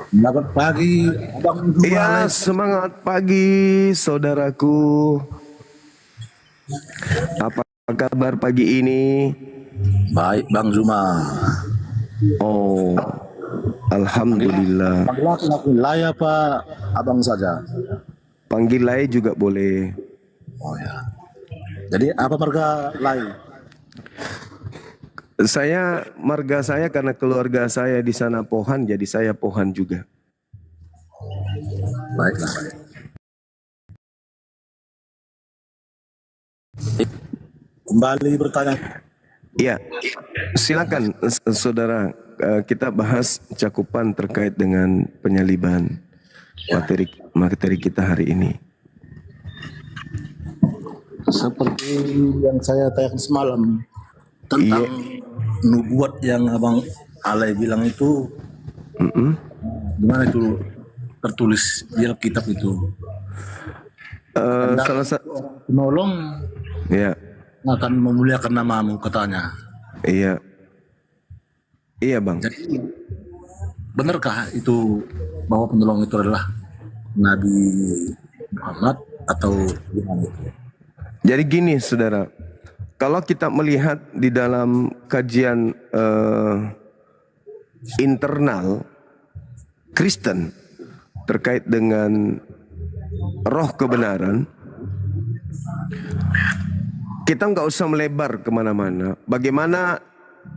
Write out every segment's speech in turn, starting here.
Selamat pagi, Abang Juma Ya, Alay. semangat pagi saudaraku. Apa kabar pagi ini? Baik, Bang Zuma. Oh, Panggil, alhamdulillah. panggil aku Lay apa Abang saja? Panggil Lai juga boleh. Oh ya. Jadi apa marga Lay? Marga saya karena keluarga saya di sana Pohan, jadi saya Pohan juga. Baiklah. Kembali bertanya. Iya, silakan saudara. Kita bahas cakupan terkait dengan penyaliban materi kita hari ini. Seperti yang saya tanyakan semalam tentang nubuat yang Abang Alay bilang itu, gimana itu tertulis di Alkitab itu? Salah satu, Penolong ya, akan memuliakan namamu katanya. iya, iya bang. Jadi benarkah itu bahwa penolong itu adalah Nabi Muhammad atau gimana itu? Jadi gini saudara, kalau kita melihat di dalam kajian internal Kristen terkait dengan roh kebenaran, kita nggak usah melebar kemana-mana. Bagaimana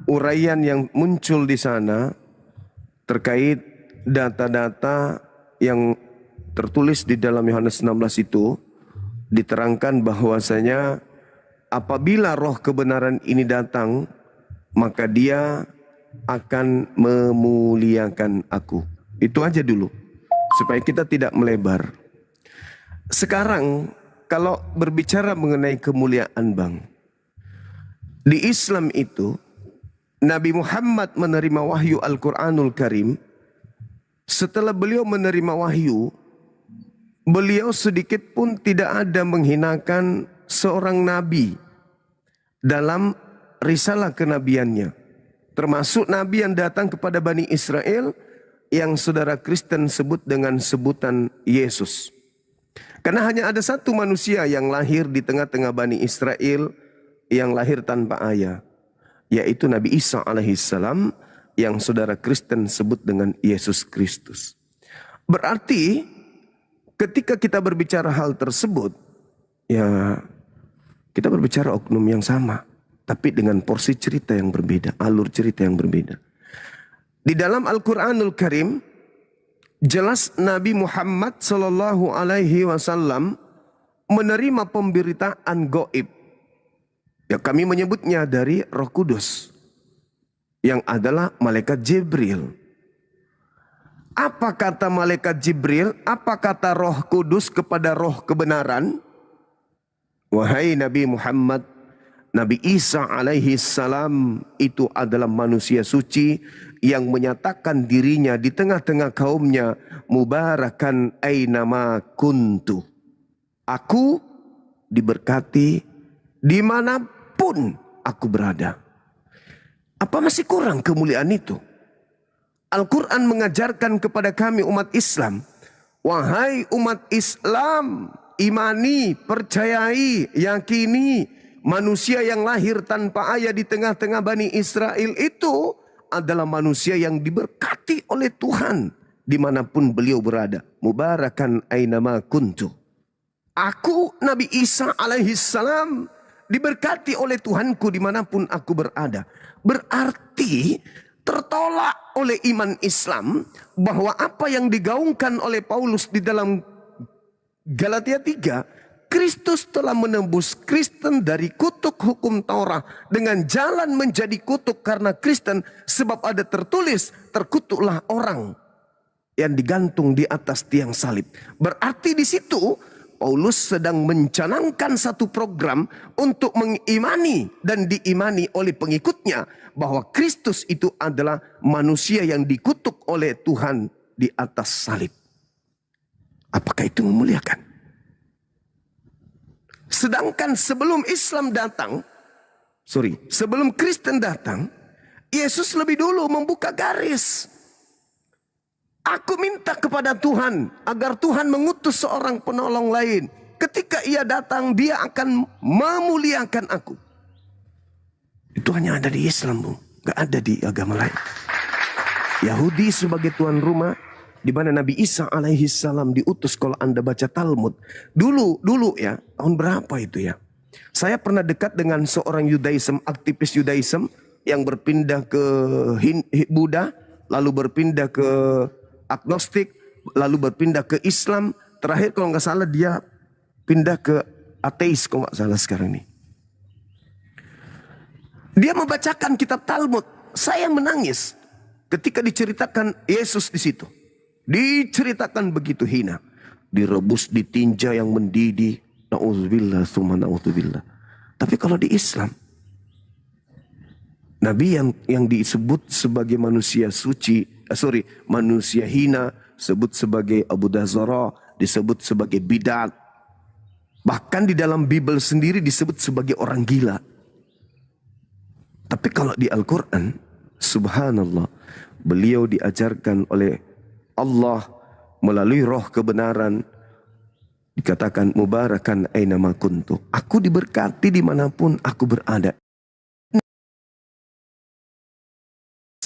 uraian yang muncul di sana terkait data-data yang tertulis di dalam Yohanes 16 itu, diterangkan bahwasanya apabila roh kebenaran ini datang, maka dia akan memuliakan aku. Itu aja dulu, supaya kita tidak melebar. Sekarang kalau berbicara mengenai kemuliaan bang, di Islam itu Nabi Muhammad menerima wahyu Al-Quranul Karim. Setelah beliau menerima wahyu, beliau sedikit pun tidak ada menghinakan seorang nabi dalam risalah kenabiannya. Termasuk nabi yang datang kepada Bani Israel yang saudara Kristen sebut dengan sebutan Yesus. Karena hanya ada satu manusia yang lahir di tengah-tengah Bani Israel yang lahir tanpa ayah, yaitu Nabi Isa alaihissalam yang saudara Kristen sebut dengan Yesus Kristus. Berarti ketika kita berbicara hal tersebut, ya kita berbicara oknum yang sama, tapi dengan porsi cerita yang berbeda, alur cerita yang berbeda. Di dalam Al-Quranul Karim, jelas Nabi Muhammad Sallallahu Alaihi Wasallam menerima pemberitaan gaib. Ya, kami menyebutnya dari Roh Kudus, yang adalah malaikat Jibril. Apa kata malaikat Jibril? Apa kata Roh Kudus kepada roh kebenaran? Wahai Nabi Muhammad, Nabi Isa alaihi salam itu adalah manusia suci yang menyatakan dirinya di tengah-tengah kaumnya, mubarakan ainama kuntu. Aku diberkati dimanapun aku berada. Apa masih kurang kemuliaan itu? Al-Quran mengajarkan kepada kami umat Islam, wahai umat Islam, imani, percayai, yakini, manusia yang lahir tanpa ayah di tengah-tengah Bani Israel itu adalah manusia yang diberkati oleh Tuhan dimanapun beliau berada. Mubarakan ainama kuntu. Aku Nabi Isa alaihissalam diberkati oleh Tuhanku dimanapun aku berada. Berarti tertolak oleh iman Islam bahwa apa yang digaungkan oleh Paulus di dalam Galatia 3, Kristus telah menembus Kristen dari kutuk hukum Taurat dengan jalan menjadi kutuk karena Kristen, sebab ada tertulis, terkutuklah orang yang digantung di atas tiang salib. Berarti di situ Paulus sedang mencanangkan satu program untuk mengimani dan diimani oleh pengikutnya bahwa Kristus itu adalah manusia yang dikutuk oleh Tuhan di atas salib. Apakah itu memuliakan? Sedangkan sebelum Islam datang, sebelum Kristen datang, Yesus lebih dulu membuka garis. Aku minta kepada Tuhan agar Tuhan mengutus seorang penolong lain. Ketika ia datang, dia akan memuliakan aku. Itu hanya ada di Islam, Bu. Gak ada di agama lain. Yahudi sebagai tuan rumah, di mana Nabi Isa alaihi salam diutus. Kalau Anda baca Talmud, dulu ya, tahun berapa itu ya? Saya pernah dekat dengan seorang Yudaism, aktivis Yudaism yang berpindah ke Buddha, lalu berpindah ke agnostik, lalu berpindah ke Islam. Terakhir kalau nggak salah dia pindah ke ateis kalau nggak salah sekarang ini. Dia membacakan kitab Talmud. Saya menangis ketika diceritakan Yesus di situ. Diceritakan begitu hina. Direbus, ditinja yang mendidih. Na'udzubillah, summa na'udzubillah. Tapi kalau di Islam, Nabi yang disebut sebagai manusia suci, manusia hina, disebut sebagai Abu Dazara, disebut sebagai bidat. Bahkan di dalam Bible sendiri disebut sebagai orang gila. Tapi kalau di Al-Quran, subhanallah, beliau diajarkan oleh Allah melalui roh kebenaran. Dikatakan mubarakan ainama kuntu. Aku diberkati dimanapun aku berada.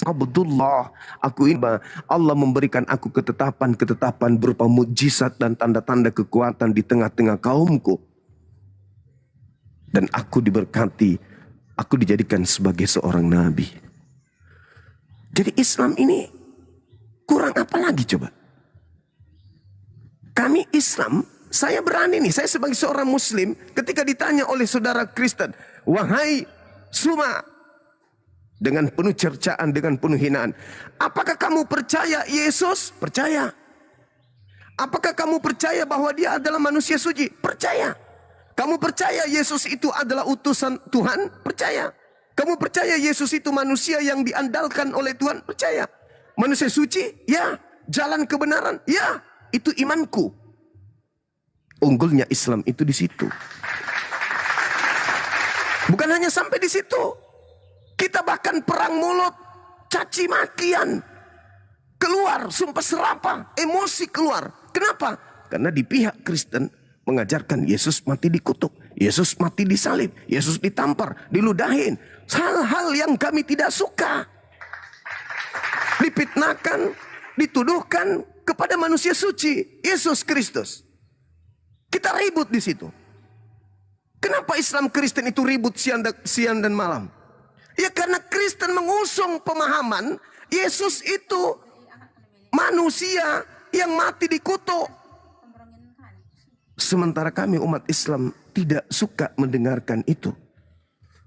Abdullah, aku ini Allah memberikan aku ketetapan berupa mujizat dan tanda-tanda kekuatan di tengah-tengah kaumku. Dan aku diberkati, aku dijadikan sebagai seorang nabi. Jadi Islam ini kurang apa lagi coba? Kami Islam, saya berani nih, saya sebagai seorang muslim ketika ditanya oleh saudara Kristen, wahai Suma, dengan penuh cercaan, dengan penuh hinaan, apakah kamu percaya Yesus? Percaya. Apakah kamu percaya bahwa dia adalah manusia suci? Percaya. Kamu percaya Yesus itu adalah utusan Tuhan? Percaya. Kamu percaya Yesus itu manusia yang diandalkan oleh Tuhan? Percaya. Manusia suci? Ya. Jalan kebenaran? Ya. Itu imanku. Unggulnya Islam itu di situ. Bukan hanya sampai di situ. Kita bahkan perang mulut, caci makian, keluar, sumpah serapah, emosi keluar. Kenapa? Karena di pihak Kristen mengajarkan Yesus mati dikutuk, Yesus mati disalib, Yesus ditampar, diludahin. Hal-hal yang kami tidak suka. Dipitnahkan, dituduhkan kepada manusia suci, Yesus Kristus. Kita ribut di situ. Kenapa Islam Kristen itu ribut siang dan malam? Ya karena Kristen mengusung pemahaman Yesus itu manusia yang mati dikutuk. Sementara kami umat Islam tidak suka mendengarkan itu.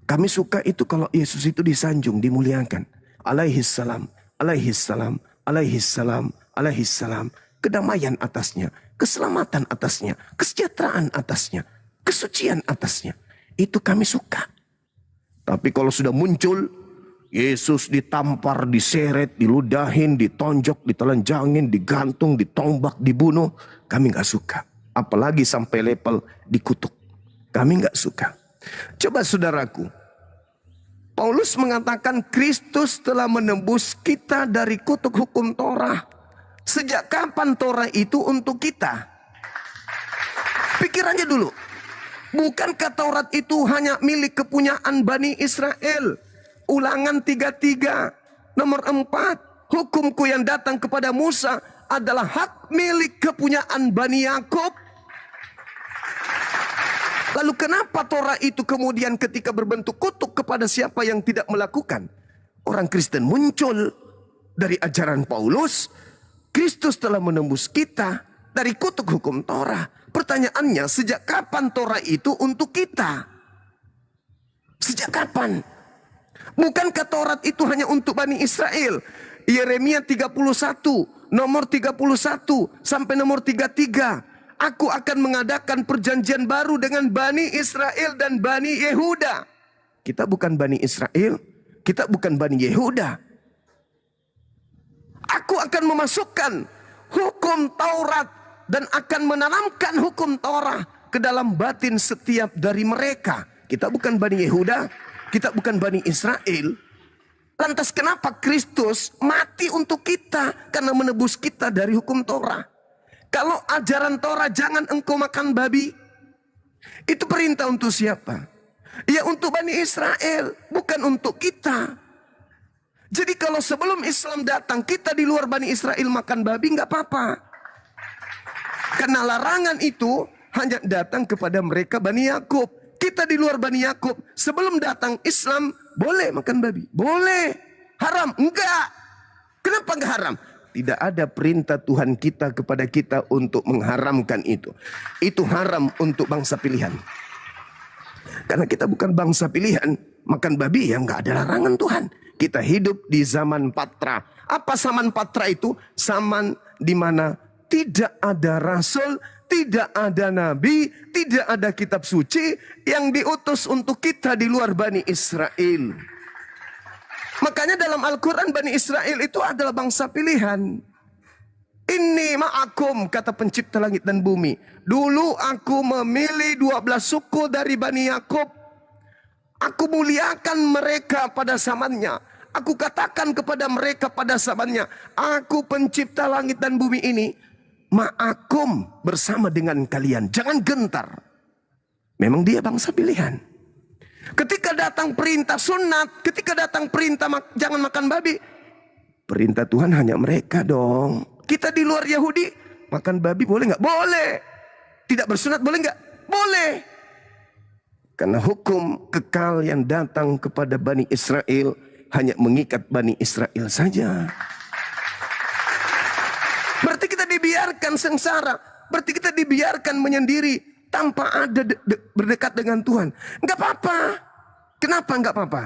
Kami suka itu kalau Yesus itu disanjung, dimuliakan. Alaihissalam, alaihissalam, alaihissalam, alaihissalam. Kedamaian atasnya, keselamatan atasnya, kesejahteraan atasnya, kesucian atasnya. Itu kami suka. Tapi kalau sudah muncul, Yesus ditampar, diseret, diludahin, ditonjok, ditelanjangin, digantung, ditombak, dibunuh. Kami gak suka. Apalagi sampai level dikutuk. Kami gak suka. Coba saudaraku. Paulus mengatakan Kristus telah menembus kita dari kutuk hukum Torah. Sejak kapan Torah itu untuk kita? Pikirannya dulu. Bukankah Taurat itu hanya milik kepunyaan Bani Israel? Ulangan 33 nomor 4. Hukumku yang datang kepada Musa adalah hak milik kepunyaan Bani Yakub. Lalu kenapa Torah itu kemudian ketika berbentuk kutuk kepada siapa yang tidak melakukan? Orang Kristen muncul dari ajaran Paulus. Kristus telah menembus kita dari kutuk hukum Torah. Pertanyaannya, sejak kapan Torah itu untuk kita? Sejak kapan? Bukankah Taurat itu hanya untuk Bani Israel? Yeremia 31, nomor 31 sampai nomor 33. Aku akan mengadakan perjanjian baru dengan Bani Israel dan Bani Yehuda. Kita bukan Bani Israel, kita bukan Bani Yehuda. Aku akan memasukkan hukum Taurat dan akan menanamkan hukum Torah ke dalam batin setiap dari mereka. Kita bukan Bani Yehuda, kita bukan Bani Israel. Lantas kenapa Kristus mati untuk kita? Karena menebus kita dari hukum Torah. Kalau ajaran Torah jangan engkau makan babi, itu perintah untuk siapa? Ya untuk Bani Israel, bukan untuk kita. Jadi kalau sebelum Islam datang, kita di luar Bani Israel makan babi, nggak apa-apa. Karena larangan itu hanya datang kepada mereka Bani Yakub. Kita di luar Bani Yakub, sebelum datang Islam, boleh makan babi? Boleh. Haram? Enggak. Kenapa enggak haram? Tidak ada perintah Tuhan kita kepada kita untuk mengharamkan itu. Itu haram untuk bangsa pilihan. Karena kita bukan bangsa pilihan, makan babi ya enggak ada larangan Tuhan. Kita hidup di zaman Patra. Apa zaman Patra itu? Zaman di mana tidak ada rasul, tidak ada nabi, tidak ada kitab suci yang diutus untuk kita di luar Bani Israel. Makanya dalam Al-Quran Bani Israel itu adalah bangsa pilihan. Ini ma'akum, kata pencipta langit dan bumi. Dulu aku memilih 12 suku dari Bani Yakub. Aku muliakan mereka pada zamannya. Aku katakan kepada mereka pada zamannya, aku pencipta langit dan bumi ini, ma'akum, bersama dengan kalian. Jangan gentar. Memang dia bangsa pilihan. Ketika datang perintah sunat, ketika datang perintah jangan makan babi, perintah Tuhan hanya mereka dong. Kita di luar Yahudi, makan babi boleh nggak? Boleh. Tidak bersunat boleh nggak? Boleh. Karena hukum kekal yang datang kepada Bani Israel hanya mengikat Bani Israel saja. Berarti kita dibiarkan sengsara. Berarti kita dibiarkan menyendiri tanpa ada berdekat dengan Tuhan. Enggak apa-apa. Kenapa enggak apa-apa?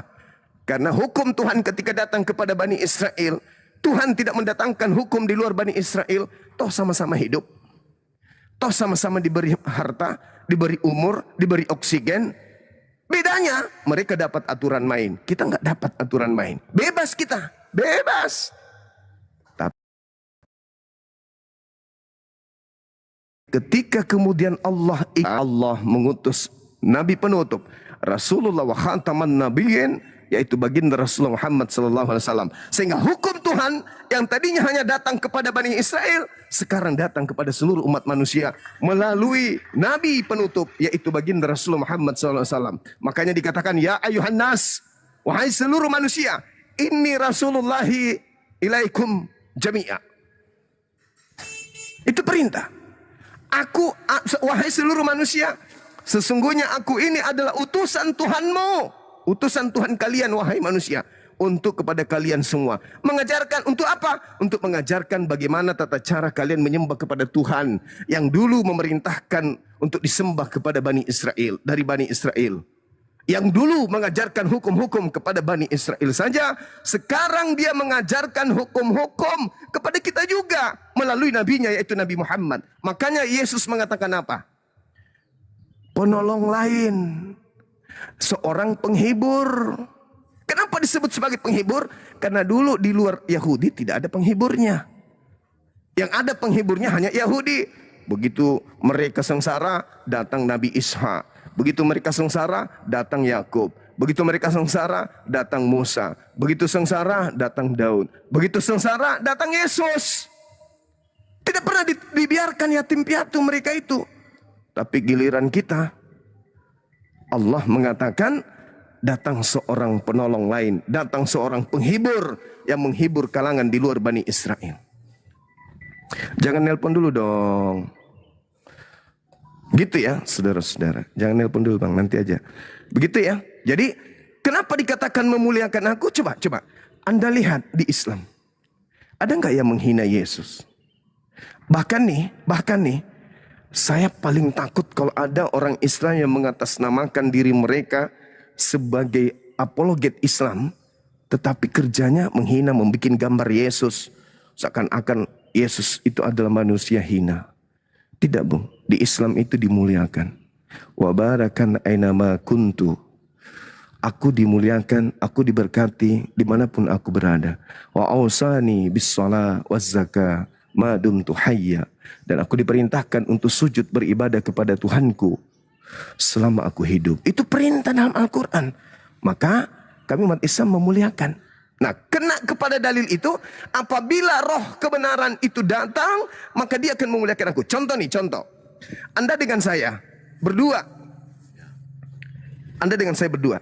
Karena hukum Tuhan ketika datang kepada Bani Israel, Tuhan tidak mendatangkan hukum di luar Bani Israel. Toh sama-sama hidup. Toh sama-sama diberi harta, diberi umur, diberi oksigen. Bedanya mereka dapat aturan main. Kita enggak dapat aturan main. Bebas kita. Bebas. Ketika kemudian Allah mengutus Nabi penutup, Rasulullah wa khataman nabiyyin, yaitu baginda Rasulullah Muhammad SAW. Sehingga hukum Tuhan yang tadinya hanya datang kepada Bani Israel, sekarang datang kepada seluruh umat manusia melalui Nabi penutup, yaitu baginda Rasulullah Muhammad SAW. Makanya dikatakan, ya ayuhan nas, wahai seluruh manusia, inni Rasulullahi ilaikum jami'a. Itu perintah. Aku, wahai seluruh manusia, sesungguhnya aku ini adalah utusan Tuhanmu. Utusan Tuhan kalian, wahai manusia. Untuk kepada kalian semua. Mengajarkan untuk apa? Untuk mengajarkan bagaimana tata cara kalian menyembah kepada Tuhan. Yang dulu memerintahkan untuk disembah kepada Bani Israel. Dari Bani Israel. Yang dulu mengajarkan hukum-hukum kepada Bani Israel saja, sekarang dia mengajarkan hukum-hukum kepada kita juga melalui nabinya, yaitu Nabi Muhammad. Makanya Yesus mengatakan apa? Penolong lain, seorang penghibur. Kenapa disebut sebagai penghibur? Karena dulu di luar Yahudi tidak ada penghiburnya. Yang ada penghiburnya hanya Yahudi. Begitu mereka sengsara, datang Nabi Ishak. Begitu mereka sengsara, datang Yakub. Begitu mereka sengsara, datang Musa. Begitu sengsara, datang Daud. Begitu sengsara, datang Yesus. Tidak pernah dibiarkan yatim piatu mereka itu. Tapi giliran kita, Allah mengatakan, datang seorang penolong lain. Datang seorang penghibur yang menghibur kalangan di luar Bani Israel. Jangan nelpon dulu dong. Gitu ya, saudara-saudara. Jangan nelpon dulu bang, nanti aja. Begitu ya. Jadi, kenapa dikatakan memuliakan aku? Coba. Anda lihat di Islam. Ada nggak yang menghina Yesus? Bahkan nih, saya paling takut kalau ada orang Islam yang mengatasnamakan diri mereka sebagai apologet Islam, tetapi kerjanya menghina, membuat gambar Yesus. Seakan-akan Yesus itu adalah manusia hina. Tidak bung, di Islam itu dimuliakan. Wa barakan ainama kuntu. Aku dimuliakan, aku diberkati dimanapun aku berada. Wa ausani bis shalah waz zakah ma dumtu hayya. Dan aku diperintahkan untuk sujud beribadah kepada Tuhanku selama aku hidup. Itu perintah dalam Al-Quran. Maka kami umat Islam memuliakan. Nah, kena kepada dalil itu, apabila roh kebenaran itu datang, maka dia akan memuliakan aku. Contoh nih, contoh. Anda dengan saya berdua. Anda dengan saya berdua.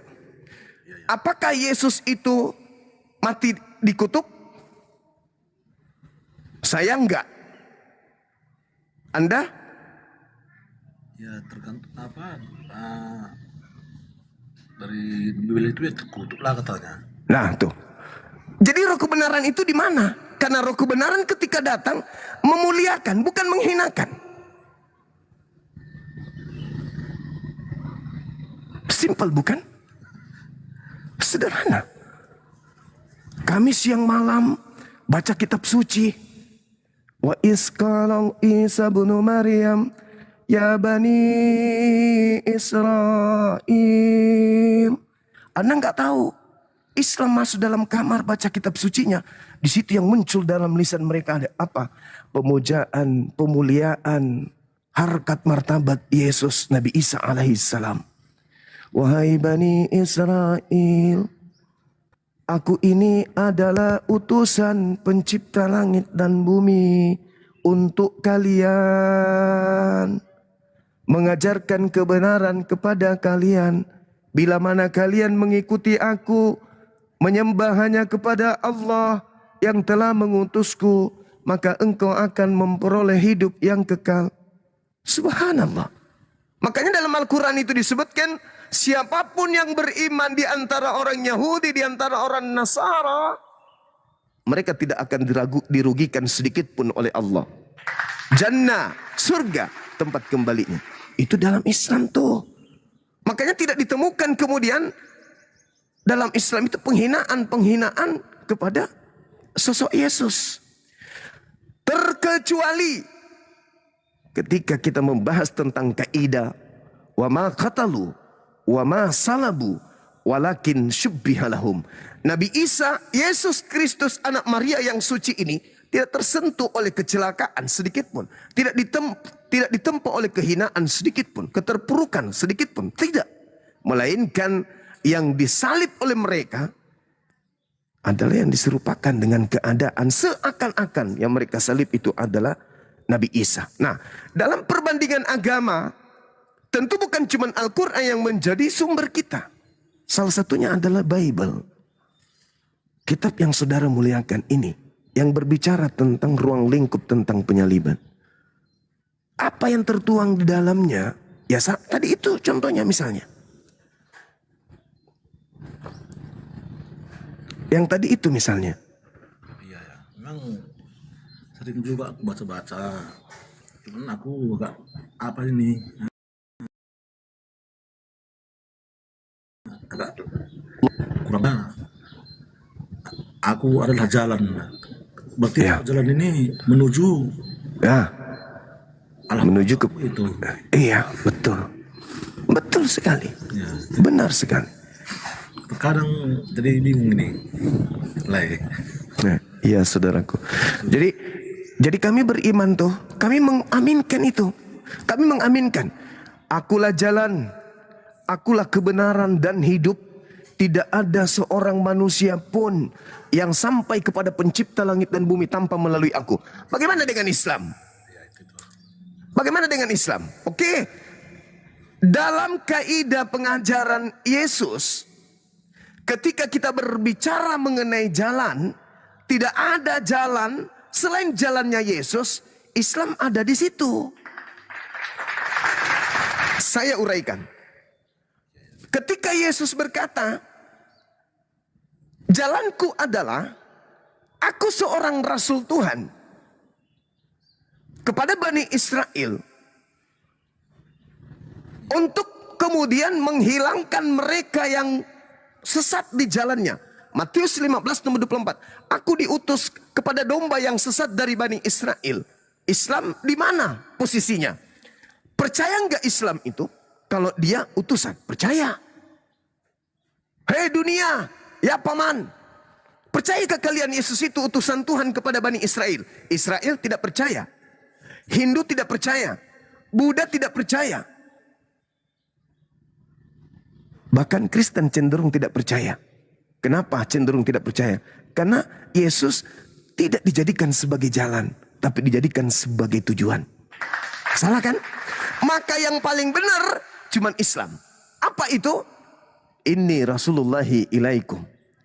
Apakah Yesus itu mati dikutuk? Saya enggak. Anda? Ya tergantung apa dari Bible itu ya terkutuk lah katanya. Nah, tuh. Jadi roh kebenaran itu di mana? Karena roh kebenaran ketika datang memuliakan, bukan menghinakan. Simpel bukan? Sederhana. Kami siang malam baca kitab suci. Wa isqala Isa bin Maryam ya bani Israel. Anda nggak tahu Islam masuk dalam kamar baca kitab sucinya. Di situ yang muncul dalam lisan mereka ada apa? Pemujaan, pemuliaan, harkat martabat Yesus Nabi Isa alaihissalam. Wahai Bani Israel, aku ini adalah utusan pencipta langit dan bumi untuk kalian. Mengajarkan kebenaran kepada kalian. Bila mana kalian mengikuti aku, menyembah hanya kepada Allah yang telah mengutusku, maka engkau akan memperoleh hidup yang kekal. Subhanallah. Makanya dalam Al-Quran itu disebutkan, siapapun yang beriman di antara orang Yahudi, di antara orang Nasara, mereka tidak akan dirugikan sedikit pun oleh Allah. Jannah, surga, tempat kembalinya. Itu dalam Islam tuh. Makanya tidak ditemukan kemudian dalam Islam itu penghinaan kepada sosok Yesus. Terkecuali ketika kita membahas tentang kaidah wa ma qatalu wa ma salabu walakin syubbiha lahum. Nabi Isa, Yesus Kristus anak Maria yang suci ini tidak tersentuh oleh kecelakaan sedikit pun, tidak ditempa oleh kehinaan sedikit pun, keterpurukan sedikit pun, tidak. Melainkan yang disalib oleh mereka adalah yang diserupakan dengan keadaan seakan-akan yang mereka salib itu adalah Nabi Isa. Nah, dalam perbandingan agama, tentu bukan cuma Al-Quran yang menjadi sumber kita. Salah satunya adalah Bible. Kitab yang saudara muliakan ini, yang berbicara tentang ruang lingkup tentang penyaliban. Apa yang tertuang di dalamnya? Ya tadi itu contohnya misalnya. Yang tadi itu misalnya. Iya ya, memang sering juga aku baca-baca. Cuman aku agak apa ini? Agak kurang. Aku adalah jalan. Berarti Ya. jalan ini menuju Ya, menuju ke itu. Iya, betul. Betul sekali. Ya. Benar sekali. Terkadang jadi bingung ini. Lai. Nah, iya saudaraku. Jadi kami beriman tuh, kami mengaminkan itu. Kami mengaminkan. Akulah jalan, akulah kebenaran dan hidup. Tidak ada seorang manusia pun yang sampai kepada pencipta langit dan bumi tanpa melalui aku. Bagaimana dengan Islam? Bagaimana dengan Islam? Oke. Dalam kaidah pengajaran Yesus, ketika kita berbicara mengenai jalan, tidak ada jalan selain jalannya Yesus. Islam ada di situ. Saya uraikan. Ketika Yesus berkata, jalanku adalah, aku seorang rasul Tuhan kepada Bani Israel untuk kemudian menghilangkan mereka yang sesat di jalannya. Matius 15 nomor 24. Aku diutus kepada domba yang sesat dari Bani Israel. Islam di mana posisinya? Percaya nggak Islam itu kalau dia utusan? Percaya. Hei dunia, ya paman, percayakah kalian Yesus itu utusan Tuhan kepada Bani Israel? Israel tidak percaya. Hindu tidak percaya. Buddha tidak percaya. Bahkan Kristen cenderung tidak percaya. Kenapa cenderung tidak percaya? Karena Yesus tidak dijadikan sebagai jalan, tapi dijadikan sebagai tujuan. Salah kan? Maka yang paling benar cuman Islam. Apa itu? Inni Rasulullahi ilaikum.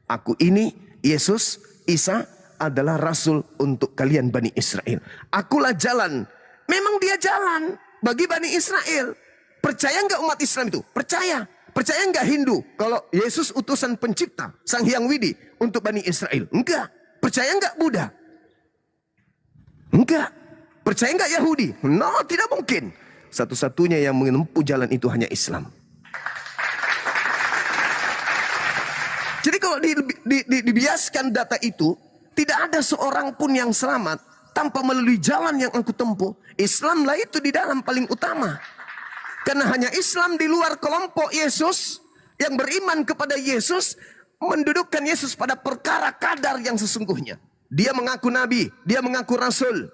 Aku ini, Yesus, Isa adalah Rasul untuk kalian Bani Israel. Akulah jalan. Memang dia jalan bagi Bani Israel. Percaya nggak umat Islam itu? Percaya. Percaya nggak Hindu kalau Yesus utusan pencipta, Sang Hyang Widi untuk Bani Israel? Enggak. Percaya nggak Buddha? Enggak. Percaya nggak Yahudi? No, tidak mungkin. Satu-satunya yang menempuh jalan itu hanya Islam. Jadi kalau dibiaskan data itu, tidak ada seorang pun yang selamat tanpa melalui jalan yang aku tempuh. Islamlah itu di dalam paling utama. Karena hanya Islam di luar kelompok Yesus yang beriman kepada Yesus mendudukkan Yesus pada perkara kadar yang sesungguhnya. Dia mengaku nabi, dia mengaku rasul.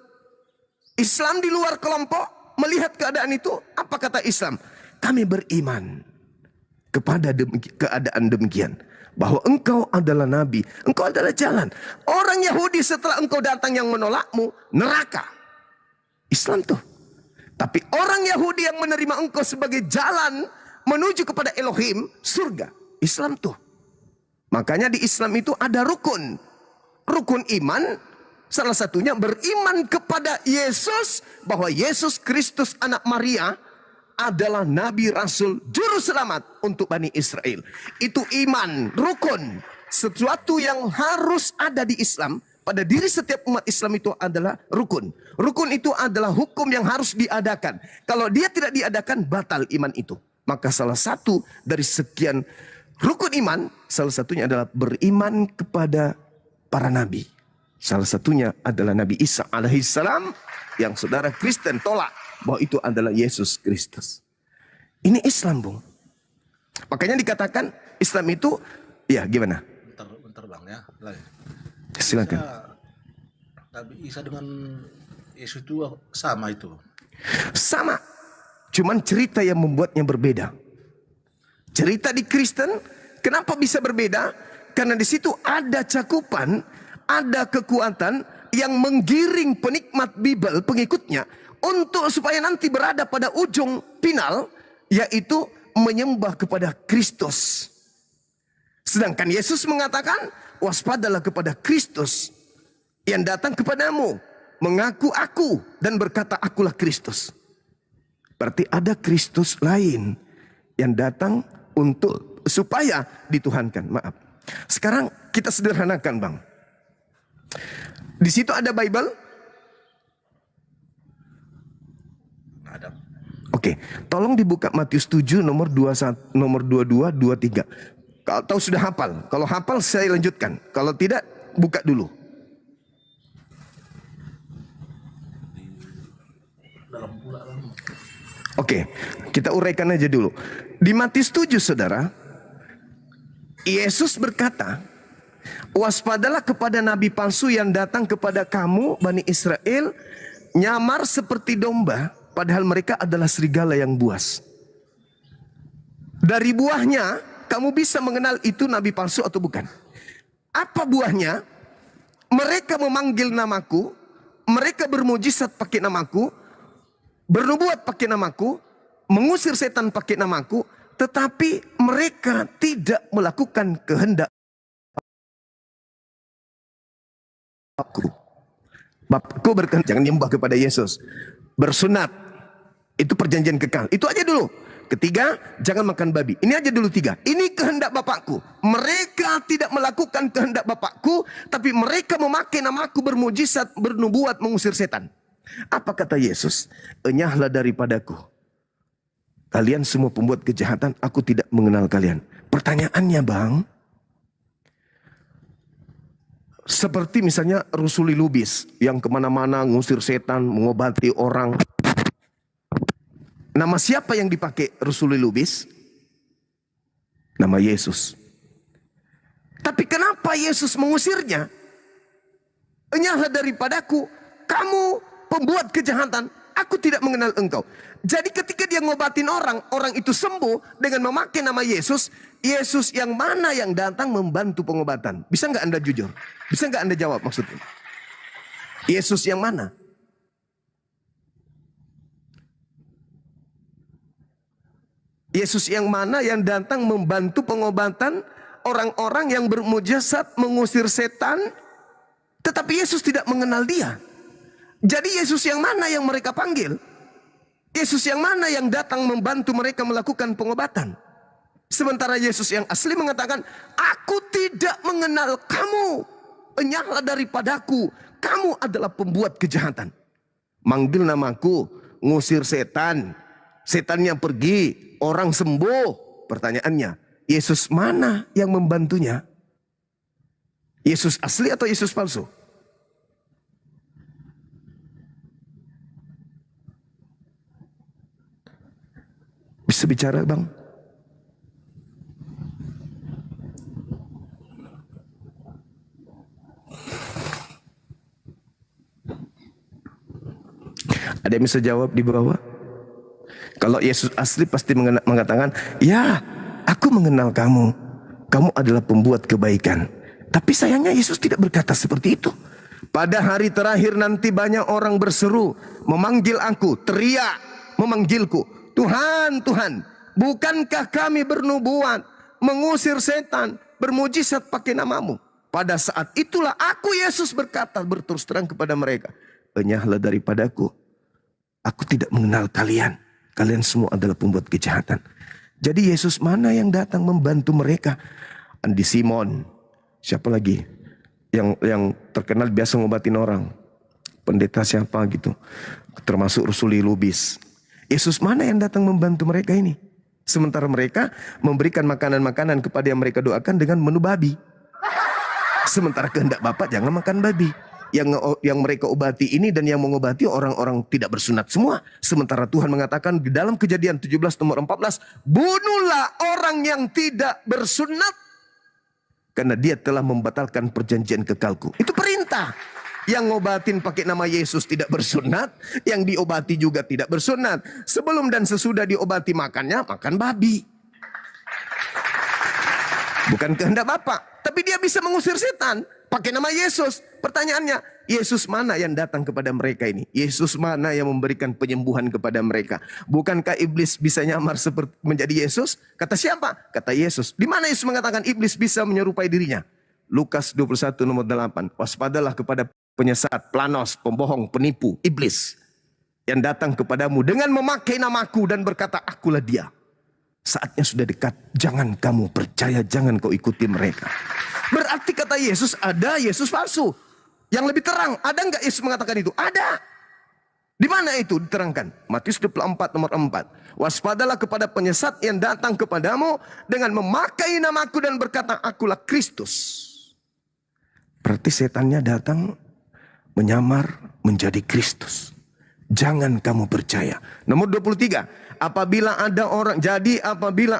Islam di luar kelompok melihat keadaan itu, apa kata Islam? Kami beriman kepada keadaan demikian, bahwa engkau adalah nabi, engkau adalah jalan. Orang Yahudi setelah engkau datang yang menolakmu, neraka. Islam tuh. Tapi orang Yahudi yang menerima engkau sebagai jalan menuju kepada Elohim, surga. Islam tuh. Makanya di Islam itu ada rukun. Rukun iman, salah satunya beriman kepada Yesus, bahwa Yesus Kristus anak Maria adalah Nabi Rasul Juru Selamat untuk Bani Israel. Itu iman, rukun. Sesuatu yang harus ada di Islam. Pada diri setiap umat Islam itu adalah rukun. Rukun itu adalah hukum yang harus diadakan. Kalau dia tidak diadakan, batal iman itu. Maka salah satu dari sekian rukun iman, salah satunya adalah beriman kepada para nabi. Salah satunya adalah Nabi Isa alaihissalam yang saudara Kristen tolak bahwa itu adalah Yesus Kristus. Ini Islam, Bung. Makanya dikatakan Islam itu, ya gimana? Bentar Bang ya. Silakan. Nabi Isa dengan Yesus itu sama itu. Sama. Cuman cerita yang membuatnya berbeda. Cerita di Kristen kenapa bisa berbeda? Karena di situ ada cakupan, ada kekuatan yang menggiring penikmat Bible, pengikutnya, untuk supaya nanti berada pada ujung final, yaitu menyembah kepada Kristus. Sedangkan Yesus mengatakan, waspadalah kepada Kristus yang datang kepadamu, mengaku aku dan berkata akulah Kristus. Berarti ada Kristus lain yang datang untuk supaya dituhankan. Maaf. Sekarang kita sederhanakan, Bang. Di situ ada Bible? Ada. Oke, tolong dibuka Matius 7 nomor 21, nomor 22, 23. Kalau tahu sudah hafal. Kalau hafal saya lanjutkan. Kalau tidak, buka dulu. Oke, kita uraikan aja dulu. Di Matius 7, saudara, Yesus berkata, waspadalah kepada nabi palsu yang datang kepada kamu, Bani Israel, nyamar seperti domba, padahal mereka adalah serigala yang buas. Dari buahnya kamu bisa mengenal itu nabi palsu atau bukan. Apa buahnya? Mereka memanggil namaku, mereka bermujizat pakai namaku, bernubuat pakai namaku, mengusir setan pakai namaku, tetapi mereka tidak melakukan kehendak Bapakku. Bapakku berkehendak, jangan nyembah kepada Yesus. Bersunat, itu perjanjian kekal. Itu aja dulu. Ketiga, jangan makan babi. Ini aja dulu tiga. Ini kehendak Bapakku. Mereka tidak melakukan kehendak Bapakku, tapi mereka memakai namaku, bermujizat, bernubuat, mengusir setan. Apa kata Yesus? Enyahlah daripadaku. Kalian semua pembuat kejahatan, aku tidak mengenal kalian. Pertanyaannya, Bang, seperti misalnya Rusuli Lubis yang kemana-mana ngusir setan, mengobati orang. Nama siapa yang dipakai Rusuli Lubis? Nama Yesus. Tapi kenapa Yesus mengusirnya? Enyahlah daripadaku, kamu pembuat kejahatan. Aku tidak mengenal engkau. Jadi ketika dia ngobatin orang, orang itu sembuh dengan memakai nama Yesus. Yesus yang mana yang datang membantu pengobatan? Bisa nggak Anda jujur? Bisa nggak Anda jawab maksudnya? Yesus yang mana? Yesus yang mana yang datang membantu pengobatan orang-orang yang bermujizat mengusir setan, tetapi Yesus tidak mengenal dia. Jadi Yesus yang mana yang mereka panggil? Yesus yang mana yang datang membantu mereka melakukan pengobatan? Sementara Yesus yang asli mengatakan, aku tidak mengenal kamu. Enyahlah daripadaku. Kamu adalah pembuat kejahatan. Manggil namaku, ngusir setan. Setannya pergi, orang sembuh. Pertanyaannya, Yesus mana yang membantunya? Yesus asli atau Yesus palsu? Bisa bicara, Bang? Ada yang bisa jawab di bawah? Kalau Yesus asli pasti mengatakan, ya, aku mengenal kamu. Kamu adalah pembuat kebaikan. Tapi sayangnya Yesus tidak berkata seperti itu. Pada hari terakhir nanti banyak orang berseru, memanggil aku, teriak, memanggilku. Tuhan, Tuhan, bukankah kami bernubuat, mengusir setan, bermujizat pakai namamu? Pada saat itulah aku, Yesus, berkata berterus terang kepada mereka, enyahlah daripadaku. Aku tidak mengenal kalian. Kalian semua adalah pembuat kejahatan. Jadi Yesus mana yang datang membantu mereka? Andi Simon. Siapa lagi? Yang terkenal biasa ngobatin orang. Pendeta siapa gitu. Termasuk Rusuli Lubis. Yesus mana yang datang membantu mereka ini? Sementara mereka memberikan makanan-makanan kepada yang mereka doakan dengan menu babi. Sementara kehendak Bapa jangan makan babi. Yang mereka obati ini dan yang mengobati orang-orang tidak bersunat semua. Sementara Tuhan mengatakan di dalam Kejadian 17 nomor 14, bunuhlah orang yang tidak bersunat karena dia telah membatalkan perjanjian kekalku. Itu perintah. Yang ngobatin pakai nama Yesus tidak bersunat, yang diobati juga tidak bersunat. Sebelum dan sesudah diobati makannya, makan babi. Bukan kehendak Bapa, tapi dia bisa mengusir setan pakai nama Yesus. Pertanyaannya, Yesus mana yang datang kepada mereka ini? Yesus mana yang memberikan penyembuhan kepada mereka? Bukankah iblis bisa nyamar seperti menjadi Yesus? Kata siapa? Kata Yesus. Di mana Yesus mengatakan iblis bisa menyerupai dirinya? Lukas 21 nomor 8. Waspadalah kepada penyesat, planos, pembohong, penipu, iblis yang datang kepadamu dengan memakai namaku dan berkata, akulah dia. Saatnya sudah dekat, jangan kamu percaya, jangan kau ikuti mereka. Berarti kata Yesus, ada Yesus palsu. Yang lebih terang, ada enggak Yesus mengatakan itu? Ada. Di mana itu diterangkan? Matius 24 nomor 4. Waspadalah kepada penyesat yang datang kepadamu dengan memakai namaku dan berkata, akulah Kristus. Berarti setannya datang menyamar menjadi Kristus. Jangan kamu percaya. Nomor 23. Apabila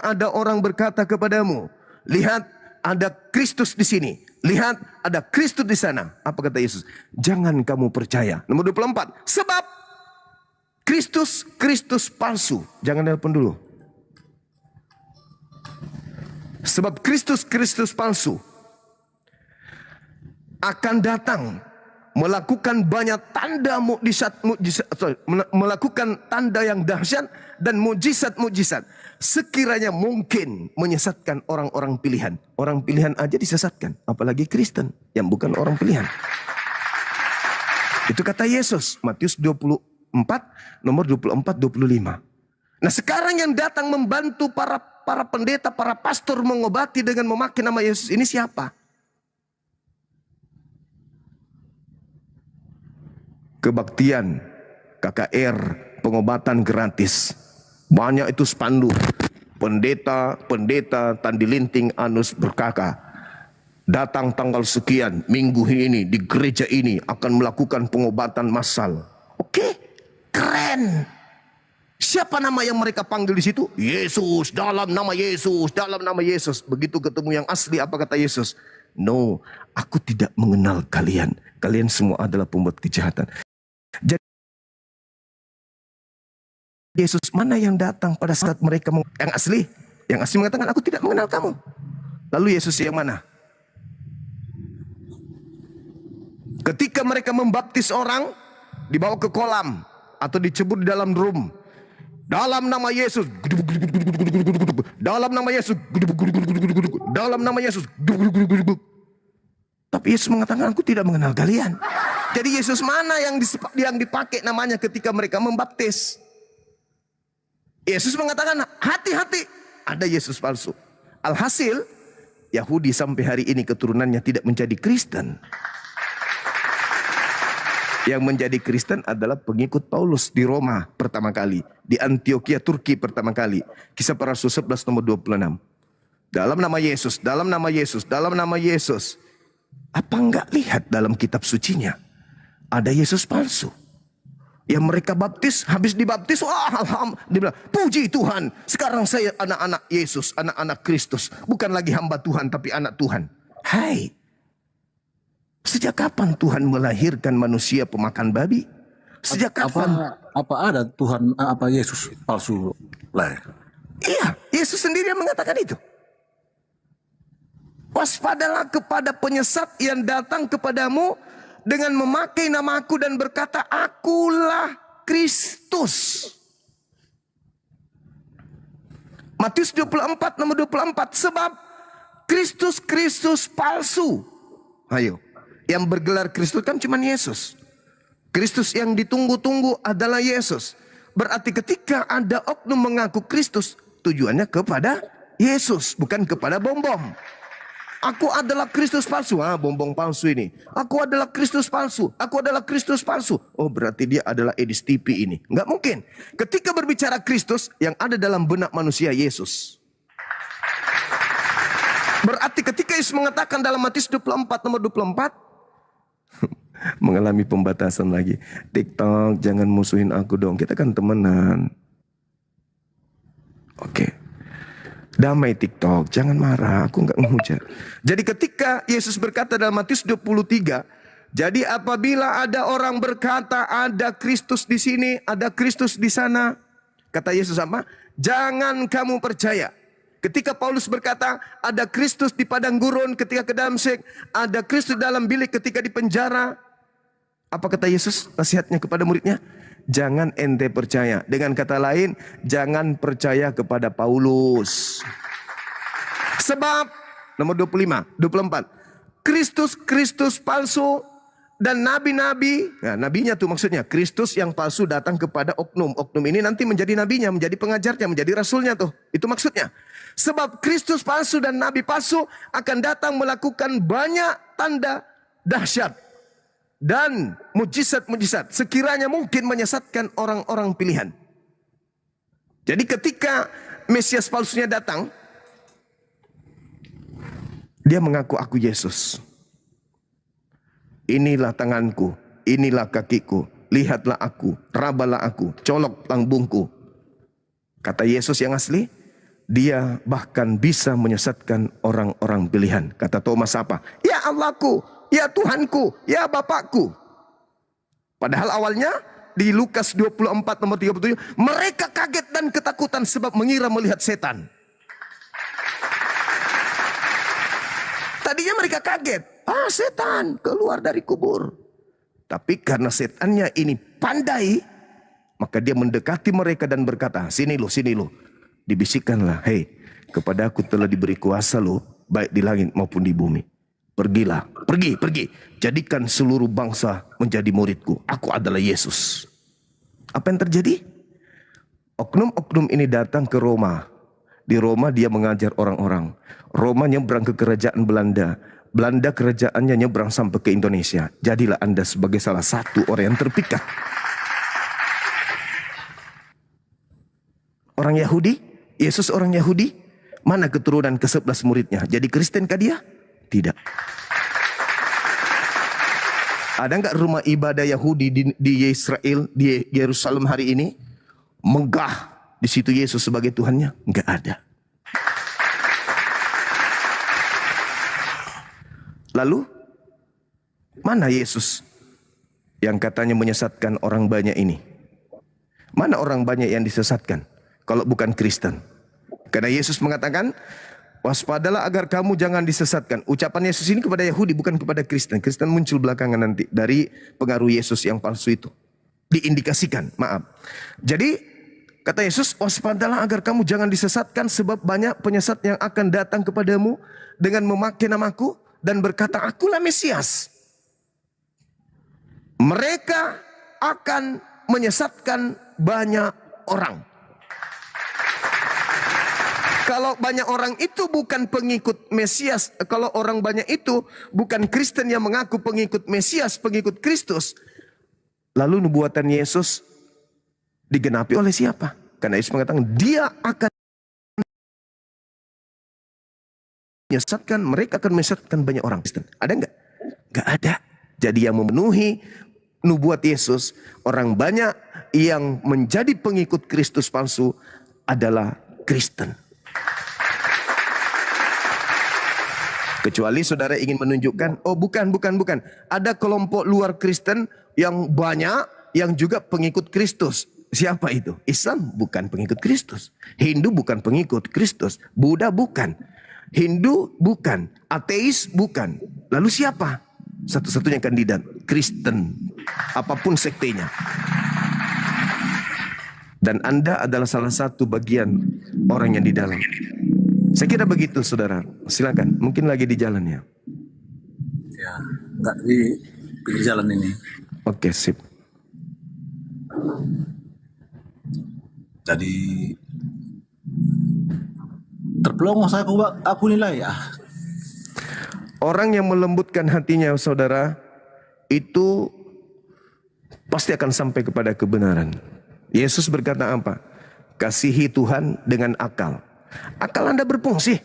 ada orang berkata kepadamu, lihat ada Kristus di sini, lihat ada Kristus di sana. Apa kata Yesus? Jangan kamu percaya. Nomor 24. Sebab Kristus palsu. Jangan telepon dulu. Sebab Kristus palsu akan datang melakukan banyak tanda mukjizat, melakukan tanda yang dahsyat dan mukjizat sekiranya mungkin menyesatkan orang-orang pilihan. Orang pilihan aja disesatkan, apalagi Kristen yang bukan orang pilihan. Itu kata Yesus, Matius 24 nomor 24-25. Nah, sekarang yang datang membantu para pendeta, para pastor mengobati dengan memakai nama Yesus ini siapa? Kebaktian, KKR, pengobatan gratis. Banyak itu spanduk. Pendeta Tandi Linting Anus berkata, datang tanggal sekian, minggu ini di gereja ini akan melakukan pengobatan massal. Oke, keren. Siapa nama yang mereka panggil di situ? Yesus, dalam nama Yesus, dalam nama Yesus. Begitu ketemu yang asli, apa kata Yesus? No, aku tidak mengenal kalian. Kalian semua adalah pembuat kejahatan. Jadi Yesus mana yang datang pada saat mereka yang asli mengatakan aku tidak mengenal kamu. Lalu Yesus yang mana? Ketika mereka membaptis orang, dibawa ke kolam atau dicebur di dalam drum. Dalam nama Yesus. Dalam nama Yesus. Dalam nama Yesus. Tapi Yesus mengatakan aku tidak mengenal kalian. Jadi Yesus mana yang dipakai namanya ketika mereka membaptis? Yesus mengatakan hati-hati, ada Yesus palsu. Alhasil Yahudi sampai hari ini keturunannya tidak menjadi Kristen. Yang menjadi Kristen adalah pengikut Paulus di Roma pertama kali, di Antioquia Turki pertama kali. Kisah Para Rasul 11 nomor 26. Dalam nama Yesus, dalam nama Yesus, dalam nama Yesus. Apa enggak lihat dalam kitab sucinya? Ada Yesus palsu. Yang mereka baptis, habis dibaptis, dia bilang, puji Tuhan, sekarang saya anak-anak Yesus, anak-anak Kristus. Bukan lagi hamba Tuhan, tapi anak Tuhan. Hai, sejak kapan Tuhan melahirkan manusia pemakan babi? Sejak kapan? Apa ada Tuhan, apa Yesus palsu lah? Iya, Yesus sendiri yang mengatakan itu. Waspadalah kepada penyesat yang datang kepadamu dengan memakai namaku dan berkata, akulah Kristus. Matius 24 nomor 24. Sebab Kristus palsu. Ayo. Yang bergelar Kristus kan cuma Yesus. Kristus yang ditunggu-tunggu adalah Yesus. Berarti ketika ada oknum mengaku Kristus, tujuannya kepada Yesus, bukan kepada bom-bom. Aku adalah Kristus palsu. Bom-bom palsu ini. Aku adalah Kristus palsu. Aku adalah Kristus palsu. Oh, berarti dia adalah Edis TV ini. Enggak mungkin. Ketika berbicara Kristus, yang ada dalam benak manusia Yesus. Berarti ketika Yesus mengatakan dalam Matius 24 nomor 24, mengalami pembatasan lagi. TikTok, jangan musuhin aku dong. Kita kan temenan. Oke. Damai TikTok, jangan marah, aku enggak menghujat. Jadi ketika Yesus berkata dalam Matius 23, jadi apabila ada orang berkata ada Kristus di sini, ada Kristus di sana, kata Yesus apa? Jangan kamu percaya. Ketika Paulus berkata ada Kristus di padang gurun ketika ke Damsyik, ada Kristus dalam bilik ketika di penjara, apa kata Yesus nasihatnya kepada muridnya? Jangan ente percaya. Dengan kata lain, jangan percaya kepada Paulus. Sebab nomor 24. Kristus palsu dan nabi-nabi. Nah, nabinya tuh maksudnya Kristus yang palsu datang kepada oknum. Oknum ini nanti menjadi nabinya, menjadi pengajarnya, menjadi rasulnya tuh. Itu maksudnya. Sebab Kristus palsu dan nabi palsu akan datang melakukan banyak tanda dahsyat dan mujizat-mujizat sekiranya mungkin menyesatkan orang-orang pilihan. Jadi ketika Mesias palsunya datang, dia mengaku aku Yesus. Inilah tanganku, inilah kakiku, lihatlah aku, rabalah aku, colok lambungku. Kata Yesus yang asli, dia bahkan bisa menyesatkan orang-orang pilihan. Kata Thomas apa? Ya Allahku, ya Tuhanku, ya Bapakku. Padahal awalnya di Lukas 24 nomor 37, mereka kaget dan ketakutan sebab mengira melihat setan. Tadinya mereka kaget, setan keluar dari kubur. Tapi karena setannya ini pandai, maka dia mendekati mereka dan berkata, sini lo. Dibisikkanlah, hei, kepada aku telah diberi kuasa lo, baik di langit maupun di bumi. Pergilah, pergi. Jadikan seluruh bangsa menjadi muridku. Aku adalah Yesus. Apa yang terjadi? Oknum-oknum ini datang ke Roma. Di Roma dia mengajar orang-orang. Roma nyebrang ke kerajaan Belanda. Belanda kerajaannya nyebrang sampai ke Indonesia. Jadilah Anda sebagai salah satu orang yang terpikat. Orang Yahudi, Yesus orang Yahudi, mana keturunan ke-11 muridnya? Jadi Kristen kah dia? Tidak. Ada enggak rumah ibadah Yahudi di Israel, di Yerusalem hari ini? Megah. Di situ Yesus sebagai Tuhannya? Enggak ada. Lalu, mana Yesus yang katanya menyesatkan orang banyak ini? Mana orang banyak yang disesatkan kalau bukan Kristen? Karena Yesus mengatakan, waspadalah agar kamu jangan disesatkan. Ucapan Yesus ini kepada Yahudi, bukan kepada Kristen. Kristen muncul belakangan nanti dari pengaruh Yesus yang palsu itu. Diindikasikan, maaf. Jadi kata Yesus, waspadalah agar kamu jangan disesatkan, sebab banyak penyesat yang akan datang kepadamu dengan memakai namaku dan berkata, akulah Mesias. Mereka akan menyesatkan banyak orang. Kalau banyak orang itu bukan pengikut Mesias, kalau orang banyak itu bukan Kristen yang mengaku pengikut Mesias, pengikut Kristus, lalu nubuatan Yesus digenapi oleh siapa? Karena Yesus mengatakan dia akan menyesatkan, mereka akan menyesatkan banyak orang Kristen. Ada enggak? Enggak ada. Jadi yang memenuhi nubuat Yesus, orang banyak yang menjadi pengikut Kristus palsu adalah Kristen. Kecuali saudara ingin menunjukkan, oh bukan. Ada kelompok luar Kristen yang banyak yang juga pengikut Kristus. Siapa itu? Islam bukan pengikut Kristus. Hindu bukan pengikut Kristus. Buddha bukan. Hindu bukan. Ateis bukan. Lalu siapa? Satu-satunya kandidat, Kristen. Apapun sektenya. Dan Anda adalah salah satu bagian orang yang di dalam. Saya kira begitu, saudara. Silakan. Mungkin lagi di jalan ya. Ya, enggak di pinggir jalan ini. Oke, sip. Jadi terpelongo saya aku nilai ya. Orang yang melembutkan hatinya, saudara, itu pasti akan sampai kepada kebenaran. Yesus berkata apa? Kasihi Tuhan dengan akal. Akal Anda berfungsi.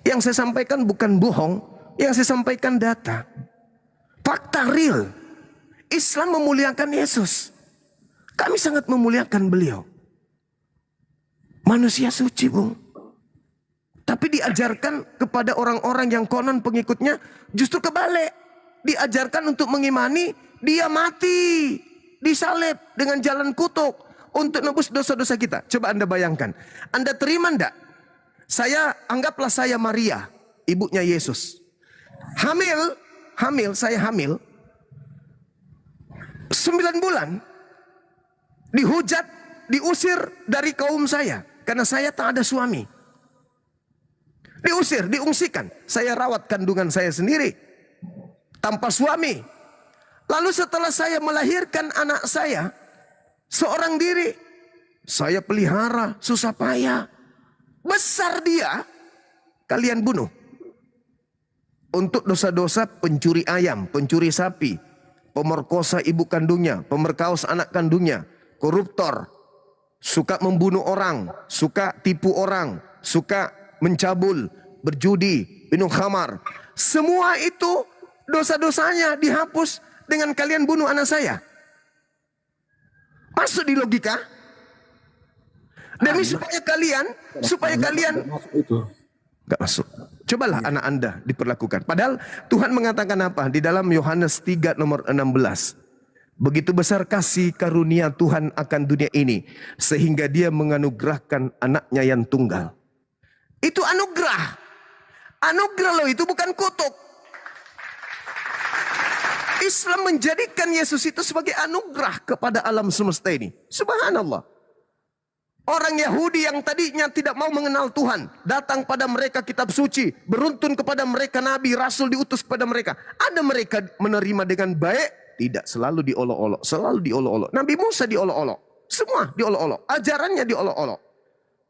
Yang saya sampaikan bukan bohong. Yang saya sampaikan data. Fakta real. Islam memuliakan Yesus. Kami sangat memuliakan beliau. Manusia suci, Bung. Tapi diajarkan kepada orang-orang yang konon pengikutnya justru kebalik. Diajarkan untuk mengimani, dia mati. Disalib dengan jalan kutuk untuk nebus dosa-dosa kita. Coba Anda bayangkan. Anda terima enggak? Anggaplah saya Maria, ibunya Yesus. Saya hamil. 9 bulan. Dihujat, diusir dari kaum saya. Karena saya tak ada suami. Diusir, diungsikan. Saya rawat kandungan saya sendiri. Tanpa suami. Lalu setelah saya melahirkan anak saya. Seorang diri. Saya pelihara, susah payah. Besar dia. Kalian bunuh. Untuk dosa-dosa pencuri ayam, pencuri sapi. Pemerkosa ibu kandungnya. Pemerkaos anak kandungnya. Koruptor. Suka membunuh orang. Suka tipu orang. Suka mencabul, berjudi, minum khamar. Semua itu dosa-dosanya dihapus dengan kalian bunuh anak saya. Masuk di logika? Demi supaya kalian gak masuk. Cobalah anak Anda diperlakukan. Padahal Tuhan mengatakan apa? Di dalam Yohanes 3 nomor 16. Begitu besar kasih karunia Tuhan akan dunia ini, sehingga dia menganugerahkan anaknya yang tunggal. Itu anugerah. Anugerah loh, itu bukan kutuk. Islam menjadikan Yesus itu sebagai anugerah kepada alam semesta ini. Subhanallah. Orang Yahudi yang tadinya tidak mau mengenal Tuhan, datang pada mereka kitab suci, beruntun kepada mereka nabi, rasul diutus kepada mereka. Ada mereka menerima dengan baik, tidak, selalu diolok-olok, selalu diolok-olok. Nabi Musa diolok-olok, semua diolok-olok, ajarannya diolok-olok.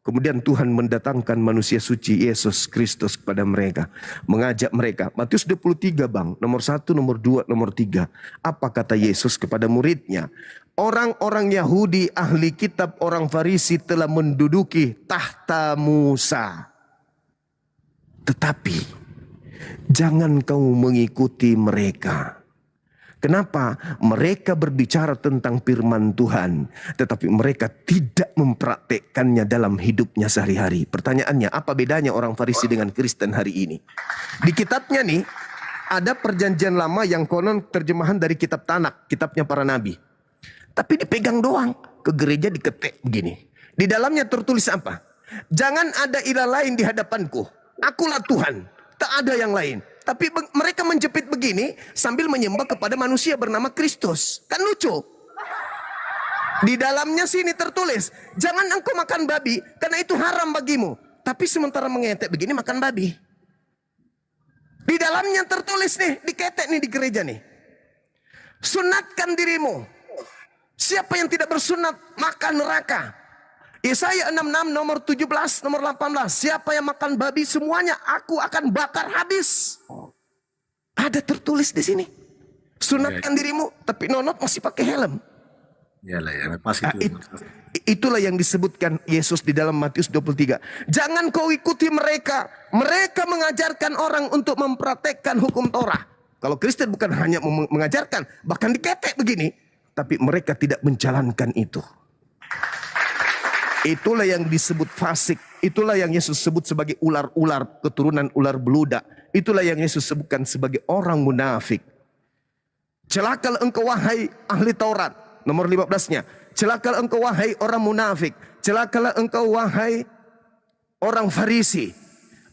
Kemudian Tuhan mendatangkan manusia suci Yesus Kristus kepada mereka. Mengajak mereka. Matius 23 bang. Nomor 1, nomor 2, nomor 3. Apa kata Yesus kepada muridnya? Orang-orang Yahudi, ahli kitab, orang Farisi telah menduduki tahta Musa. Tetapi jangan kau mengikuti mereka. Kenapa? Mereka berbicara tentang firman Tuhan, tetapi mereka tidak mempraktekkannya dalam hidupnya sehari-hari. Pertanyaannya, apa bedanya orang Farisi dengan Kristen hari ini? Di kitabnya nih, ada perjanjian lama yang konon terjemahan dari kitab Tanak, kitabnya para nabi. Tapi dipegang doang, ke gereja diketek begini. Di dalamnya tertulis apa? Jangan ada ilah lain di hadapanku. Akulah Tuhan, tak ada yang lain. Tapi mereka menjepit begini sambil menyembah kepada manusia bernama Kristus. Kan lucu. Di dalamnya sini tertulis, jangan engkau makan babi karena itu haram bagimu. Tapi sementara mengetek begini makan babi. Di dalamnya tertulis nih, diketek nih di gereja nih. Sunatkan dirimu. Siapa yang tidak bersunat maka neraka. Yesaya 66 nomor 17 nomor 18. Siapa yang makan babi semuanya aku akan bakar habis. Ada tertulis di sini. Sunatkan dirimu, tapi nonot masih pakai helm. Iyalah ya, pas itu. Itulah yang disebutkan Yesus di dalam Matius 23. Jangan kau ikuti mereka. Mereka mengajarkan orang untuk mempraktekkan hukum Torah. Kalau Kristen bukan hanya mengajarkan, bahkan diketek begini. Tapi mereka tidak menjalankan itu. Itulah yang disebut fasik. Itulah yang Yesus sebut sebagai ular-ular, keturunan ular beludak. Itulah yang Yesus sebutkan sebagai orang munafik. Celakalah engkau wahai ahli Taurat. Nomor 15-nya. Celakalah engkau wahai orang munafik. Celakalah engkau wahai orang Farisi.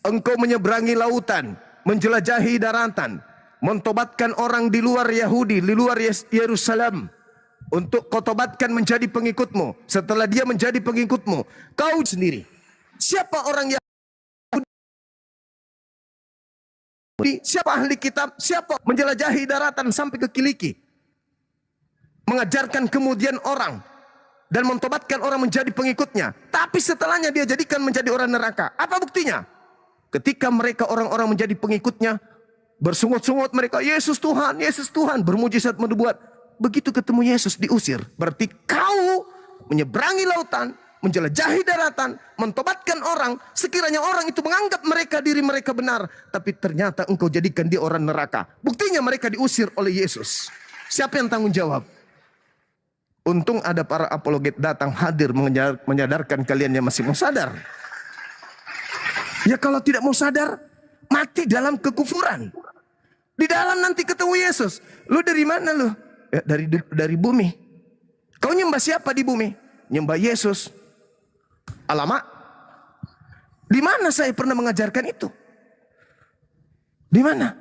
Engkau menyeberangi lautan, menjelajahi daratan, mentobatkan orang di luar Yahudi, di luar Yerusalem, untuk kau tobatkan menjadi pengikutmu. Setelah dia menjadi pengikutmu, kau sendiri. Siapa orang Yahudi? Siapa ahli kitab? Siapa menjelajahi daratan sampai ke Kiliki? Mengajarkan kemudian orang dan mentobatkan orang menjadi pengikutnya. Tapi setelahnya dia jadikan menjadi orang neraka. Apa buktinya? Ketika mereka orang-orang menjadi pengikutnya, bersungut-sungut mereka, Yesus Tuhan, bermujizat menubuat. Begitu ketemu Yesus diusir. Berarti kau menyeberangi lautan, menjelajahi daratan, mentobatkan orang. Sekiranya orang itu menganggap diri mereka benar, tapi ternyata engkau jadikan dia orang neraka. Buktinya mereka diusir oleh Yesus. Siapa yang tanggung jawab? Untung ada para apologet datang hadir menyadarkan kalian yang masih mau sadar. Ya kalau tidak mau sadar, mati dalam kekufuran. Di dalam nanti ketemu Yesus. Lu dari mana lu? Ya, dari bumi. Kau nyembah siapa di bumi? Nyembah Yesus. Alamak. Di mana saya pernah mengajarkan itu? Di mana?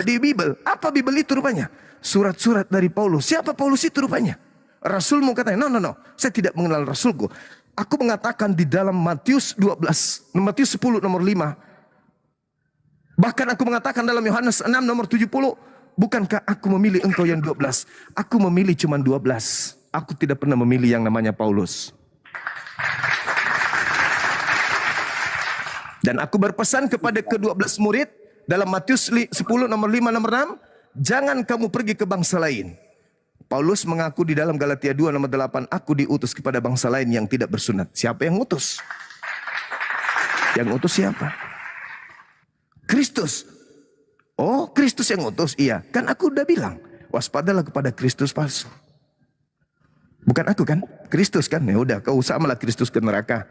Di Bible. Apa Bible itu rupanya? Surat-surat dari Paulus. Siapa Paulus itu rupanya? Rasulmu katanya. No. Saya tidak mengenal Rasulku. Aku mengatakan di dalam Matius 12. Matius 10 nomor 5. Bahkan aku mengatakan dalam Yohanes 6 nomor 70. Bukankah aku memilih engkau yang 12? Aku memilih cuma 12. Aku tidak pernah memilih yang namanya Paulus. Dan aku berpesan kepada ke-12 murid. Dalam Matius 10 nomor 5 nomor 6. Jangan kamu pergi ke bangsa lain. Paulus mengaku di dalam Galatia 2 nomor 8. Aku diutus kepada bangsa lain yang tidak bersunat. Siapa yang utus? Yang utus siapa? Kristus. Oh, Kristus yang utus? Iya. Kan aku udah bilang. Waspadalah kepada Kristus palsu. Bukan aku kan? Kristus kan? Ya udah, kau samalah Kristus ke neraka.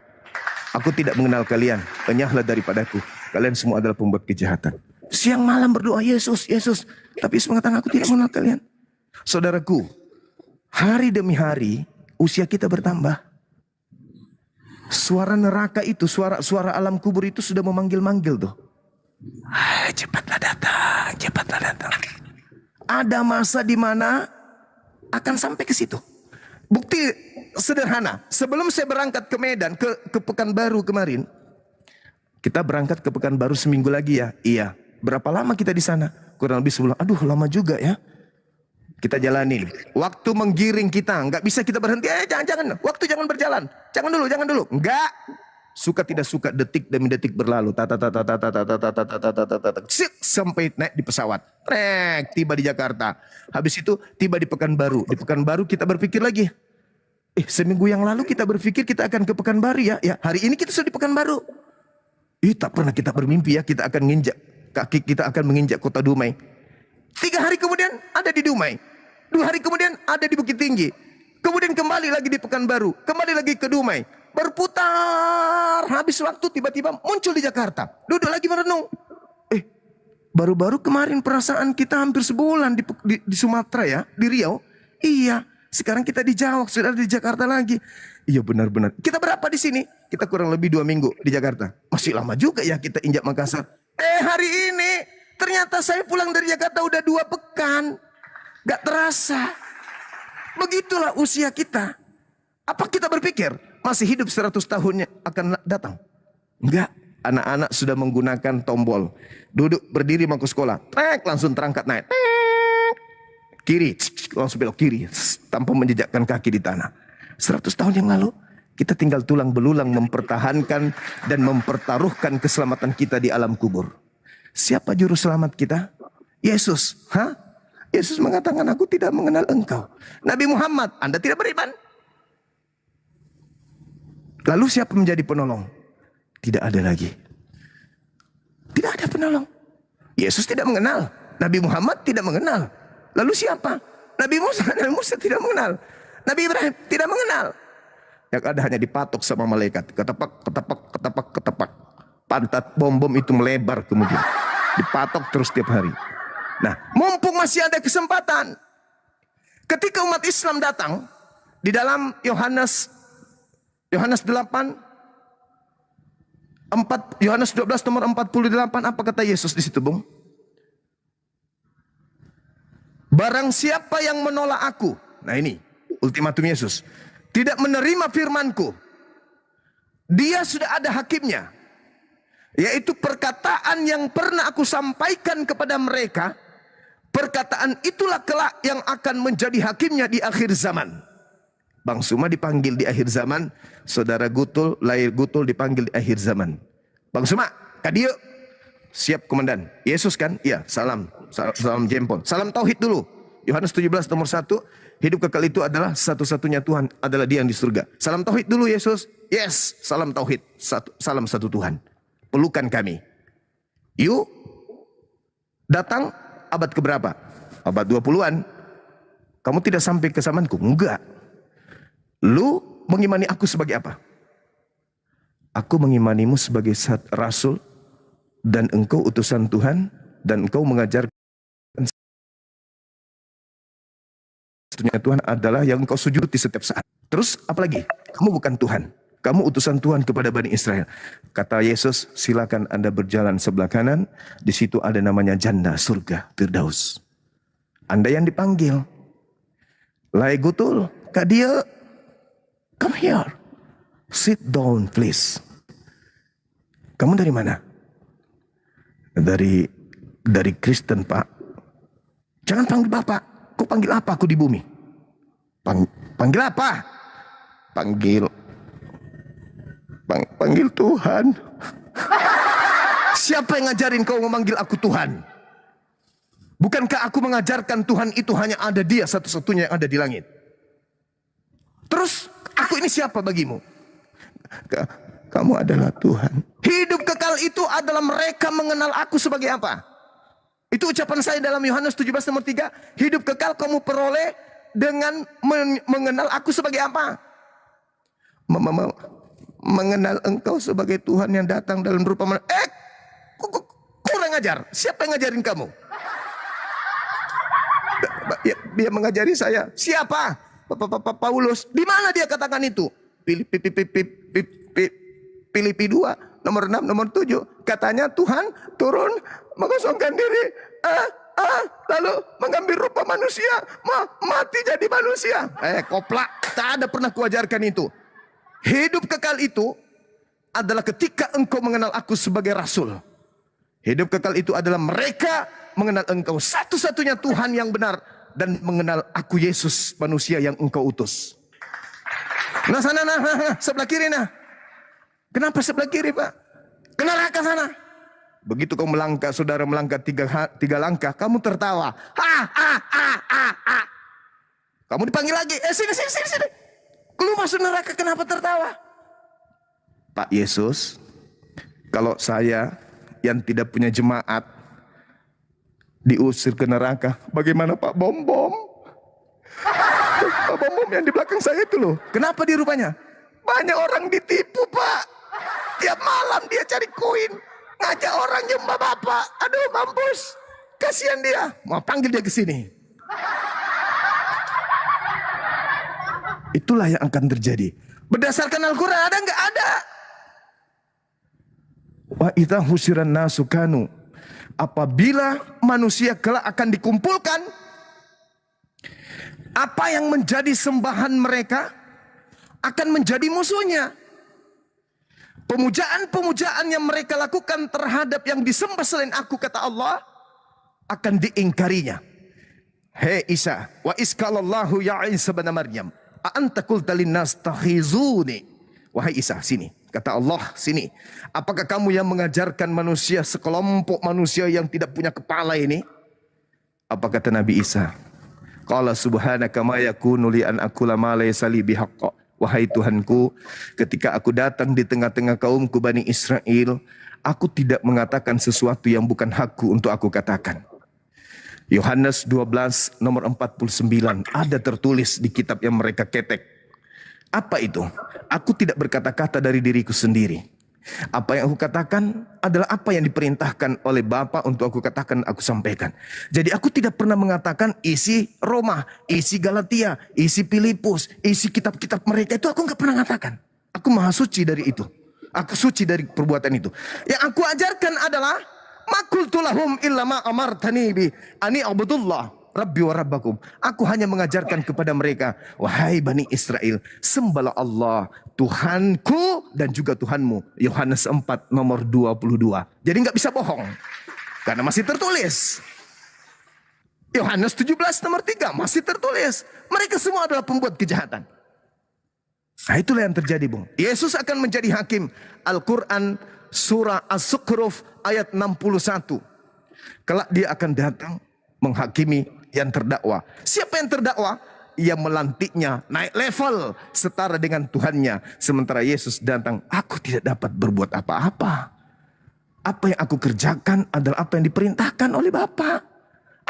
Aku tidak mengenal kalian. Enyahlah daripadaku. Kalian semua adalah pembuat kejahatan. Siang malam berdoa, Yesus. Tapi Yesus mengatakan, aku tidak mengenal kalian. Saudaraku, hari demi hari, usia kita bertambah. Suara neraka itu, suara alam kubur itu sudah memanggil-manggil tuh. Cepatlah datang. Ada masa di mana akan sampai ke situ. Bukti sederhana. Sebelum saya berangkat ke Medan, ke Pekanbaru kemarin. Kita berangkat ke Pekanbaru seminggu lagi ya. Iya. Berapa lama kita di sana? Kurang lebih sebulan. Aduh, lama juga ya. Kita jalanin. Waktu menggiring kita, nggak bisa kita berhenti. Jangan. Waktu jangan berjalan. Jangan dulu. Enggak. Suka tidak suka, detik demi detik berlalu. Sampai naik di pesawat. Tiba di Jakarta. Habis itu tiba di Pekanbaru. Di Pekanbaru kita berpikir lagi. Seminggu yang lalu kita berpikir kita akan ke Pekanbaru ya. Hari ini kita sudah di Pekanbaru. Tak pernah kita bermimpi ya kita akan kaki kita akan menginjak kota Dumai. 3 hari kemudian ada di Dumai. 2 hari kemudian ada di Bukit Tinggi. Kemudian kembali lagi di Pekanbaru. Kembali lagi ke Dumai. Berputar. Habis waktu tiba-tiba muncul di Jakarta. Duduk lagi merenung. Baru-baru kemarin perasaan kita hampir sebulan di Sumatera ya. Di Riau. Iya. Sekarang kita di Jawa, sudah di Jakarta lagi. Iya benar-benar. Kita berapa di sini? Kita kurang lebih 2 minggu di Jakarta. Masih lama juga ya kita injak Makassar. Hari ini ternyata saya pulang dari Jakarta udah 2 pekan. Gak terasa. Begitulah usia kita. Apa kita berpikir masih hidup 100 tahunnya akan datang? Enggak. Anak-anak sudah menggunakan tombol. Duduk berdiri mau ke sekolah. Langsung terangkat naik. Kiri, langsung belok kiri, tanpa menjejakkan kaki di tanah. 100 tahun yang lalu, kita tinggal tulang belulang mempertahankan dan mempertaruhkan keselamatan kita di alam kubur. Siapa juru selamat kita? Yesus. Yesus mengatakan, aku tidak mengenal engkau. Nabi Muhammad, Anda tidak beriman. Lalu siapa menjadi penolong? Tidak ada lagi. Tidak ada penolong. Yesus tidak mengenal. Nabi Muhammad tidak mengenal. Lalu siapa? Nabi Musa tidak mengenal. Nabi Ibrahim tidak mengenal. Yang ada hanya dipatok sama malaikat. Ketepak, ketepak, ketepak, ketepak. Pantat bom-bom itu melebar kemudian. Dipatok terus tiap hari. Nah, mumpung masih ada kesempatan. Ketika umat Islam datang. Di dalam Yohanes 8. Yohanes 12 nomor 48. Apa kata Yesus di situ, Bung? Barang siapa yang menolak aku. Nah ini ultimatum Yesus. Tidak menerima firmanku. Dia sudah ada hakimnya. Yaitu perkataan yang pernah aku sampaikan kepada mereka. Perkataan itulah kelak yang akan menjadi hakimnya di akhir zaman. Bang Suma dipanggil di akhir zaman. Saudara Gutul, lahir Gutul dipanggil di akhir zaman. Bang Suma, Kadio. Siap komandan. Yesus kan? Iya, salam jempol. Salam tauhid dulu. Yohanes 17 nomor 1. Hidup kekal itu adalah satu-satunya Tuhan, adalah Dia yang di surga. Salam tauhid dulu Yesus. Yes, salam tauhid. Salam satu Tuhan. Pelukan kami. Yuk. Datang abad keberapa? Abad 20-an. Kamu tidak sampai ke zamanku? Enggak. Lu mengimani aku sebagai apa? Aku mengimanimu sebagai rasul. Dan engkau utusan Tuhan, dan engkau mengajarkan satunya Tuhan adalah yang engkau sujudi setiap saat. Terus apalagi? Kamu bukan Tuhan, kamu utusan Tuhan kepada Bani Israel. Kata Yesus, silakan Anda berjalan sebelah kanan, di situ ada namanya janda surga, Firdaus. Anda yang dipanggil. Lai Gutul, Kak dia, come here, sit down please. Kamu dari mana? Dari Kristen, Pak. Jangan panggil Bapak. Kau panggil apa aku di bumi? Panggil apa? Panggil Tuhan. Siapa yang ngajarin kau memanggil aku Tuhan? Bukankah aku mengajarkan Tuhan itu hanya ada Dia satu-satunya yang ada di langit? Terus aku ini siapa bagimu? Kamu adalah Tuhan. Hidup kekal itu adalah mereka mengenal aku sebagai apa? Itu ucapan saya dalam Yohanes 17 nomor 3. Hidup kekal kamu peroleh dengan mengenal aku sebagai apa? Mengenal engkau sebagai Tuhan yang datang dalam rupa manusia. Kurang ajar. Siapa yang ngajarin kamu? Dia mengajari saya. Siapa? Paulus. Di mana dia katakan itu? Filipi 2 nomor 6 nomor 7 katanya Tuhan turun mengosongkan diri lalu mengambil rupa manusia mati jadi manusia. Koplak, tak ada pernah kuajarkan itu. Hidup kekal itu adalah ketika engkau mengenal aku sebagai rasul. Hidup kekal itu adalah mereka mengenal engkau satu-satunya Tuhan yang benar dan mengenal aku Yesus manusia yang engkau utus. Nah sana sebelah kiri nah. Kenapa sebelah kiri, Pak? Ke neraka sana. Begitu kau melangkah, saudara melangkah 3 langkah, kamu tertawa. Kamu dipanggil lagi. Sini. Lu masuk neraka, kenapa tertawa? Pak Yesus, kalau saya yang tidak punya jemaat diusir ke neraka, bagaimana Pak Bom-Bom? Pak Bom-Bom yang di belakang saya itu loh. Kenapa dia rupanya? Banyak orang ditipu, Pak. Tiap malam dia cari koin, ngajak orang nyembah Bapak. Aduh, mampus. Kasihan dia. Mau panggil dia ke sini. Itulah yang akan terjadi. Berdasarkan Al-Quran ada nggak? Ada. Wa idza husyiran nasu kanu. Apabila manusia kelak akan dikumpulkan, apa yang menjadi sembahan mereka akan menjadi musuhnya. Pemujaan-pemujaan yang mereka lakukan terhadap yang disembah selain aku, kata Allah, akan diingkarinya. Hei Isa, wa iskalallahu ya Isa bin Maryam, a anta qulta linnas takhizuni. Wahai Isa, sini. Kata Allah, sini. Apakah kamu yang mengajarkan manusia, sekelompok manusia yang tidak punya kepala ini? Apa kata Nabi Isa? Qala subhanaka ma yakunu li an aqula ma laysa li bihaqq. Wahai Tuhanku, ketika aku datang di tengah-tengah kaumku Bani Israel, aku tidak mengatakan sesuatu yang bukan hakku untuk aku katakan. Yohanes 12 nomor 49 ada tertulis di kitab yang mereka ketek. Apa itu? Aku tidak berkata-kata dari diriku sendiri. Apa yang aku katakan adalah apa yang diperintahkan oleh Bapa untuk aku katakan, aku sampaikan. Jadi aku tidak pernah mengatakan isi Roma, isi Galatia, isi Filipus, isi kitab-kitab mereka. Itu aku nggak pernah mengatakan. Aku maha suci dari itu. Aku suci dari perbuatan itu. Yang aku ajarkan adalah Makultu lahum illa ma amartani bi ani abdullah rabbi wa rabbakum. Aku hanya mengajarkan kepada mereka, wahai Bani Israel, sembahlah Allah, Tuhanku dan juga Tuhanmu. Yohanes 4 nomor 22. Jadi nggak bisa bohong. Karena masih tertulis. Yohanes 17 nomor 3 masih tertulis. Mereka semua adalah pembuat kejahatan. Nah itulah yang terjadi, Bung. Yesus akan menjadi hakim. Al-Quran surah As-Zukhruf ayat 61. Kelak dia akan datang menghakimi yang terdakwa. Siapa yang terdakwa? Ia melantiknya naik level setara dengan Tuhannya. Sementara Yesus datang, aku tidak dapat berbuat apa-apa. Apa yang aku kerjakan adalah apa yang diperintahkan oleh Bapa.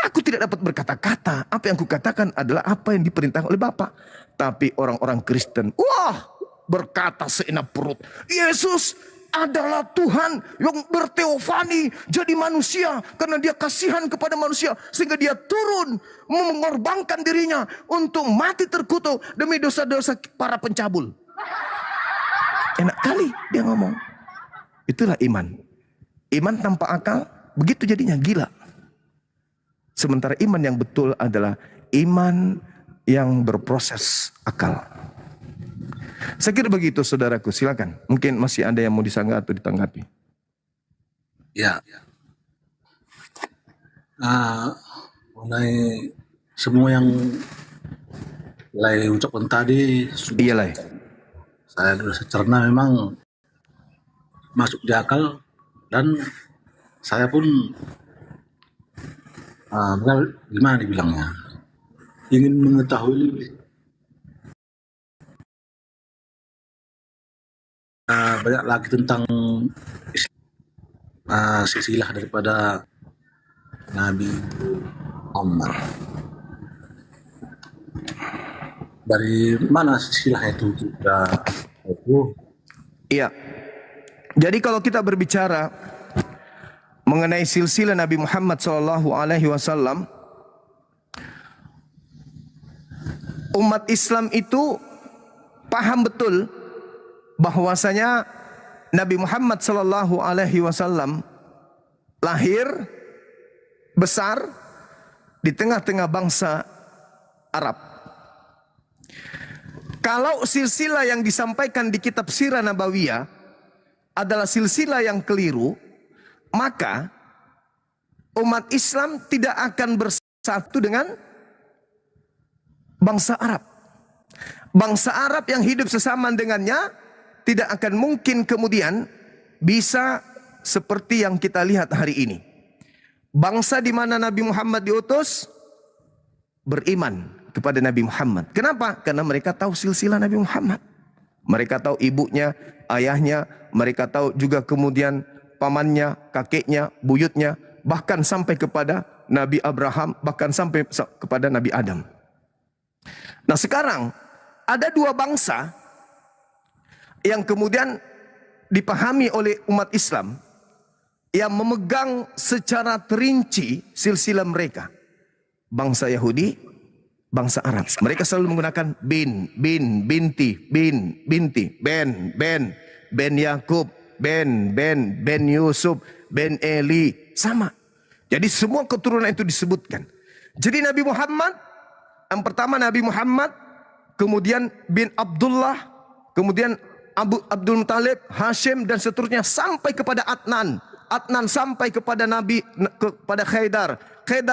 Aku tidak dapat berkata-kata. Apa yang aku katakan adalah apa yang diperintahkan oleh Bapa. Tapi orang-orang Kristen, wah, berkata seenak perut, Yesus adalah Tuhan yang berteofani jadi manusia karena dia kasihan kepada manusia sehingga dia turun mengorbankan dirinya untuk mati terkutuk demi dosa-dosa para pencabul. Enak kali dia ngomong. Itulah iman. Iman tanpa akal begitu jadinya gila. Sementara iman yang betul adalah iman yang berproses akal. Saya kira begitu saudaraku, silakan. Mungkin masih ada yang mau disanggah atau ditanggapi. Ya, mengenai semua yang Lai ucapkan tadi sudah Iya Lai. saya sudah cerna, memang masuk di akal, dan saya pun gimana dibilangnya, ingin mengetahui banyak lagi tentang silsilah daripada Nabi Muhammad. Dari mana silsilah itu Iya. Jadi kalau kita berbicara mengenai silsilah Nabi Muhammad SAW, umat Islam itu paham betul bahwasanya Nabi Muhammad SAW lahir besar di tengah-tengah bangsa Arab. Kalau silsilah yang disampaikan di kitab Sirah Nabawiyah adalah silsilah yang keliru, maka umat Islam tidak akan bersatu dengan bangsa Arab. Bangsa Arab yang hidup sesama dengannya tidak akan mungkin kemudian bisa seperti yang kita lihat hari ini. Bangsa di mana Nabi Muhammad diutus beriman kepada Nabi Muhammad. Kenapa? Karena mereka tahu silsilah Nabi Muhammad. Mereka tahu ibunya, ayahnya, mereka tahu juga kemudian pamannya, kakeknya, buyutnya, bahkan sampai kepada Nabi Abraham, bahkan sampai kepada Nabi Adam. Nah sekarang ada dua bangsa yang kemudian dipahami oleh umat Islam yang memegang secara terinci silsilah mereka. Bangsa Yahudi bangsa Arab. Mereka selalu menggunakan binti, Ben Yakub, Ben Yusuf, Ben Eli, sama. Jadi semua keturunan itu disebutkan. Jadi Nabi Muhammad, yang pertama Nabi Muhammad, kemudian bin Abdullah, kemudian Abdul Muttalib, Hashim, dan seterusnya sampai kepada Adnan. Adnan sampai kepada kepada Khaidar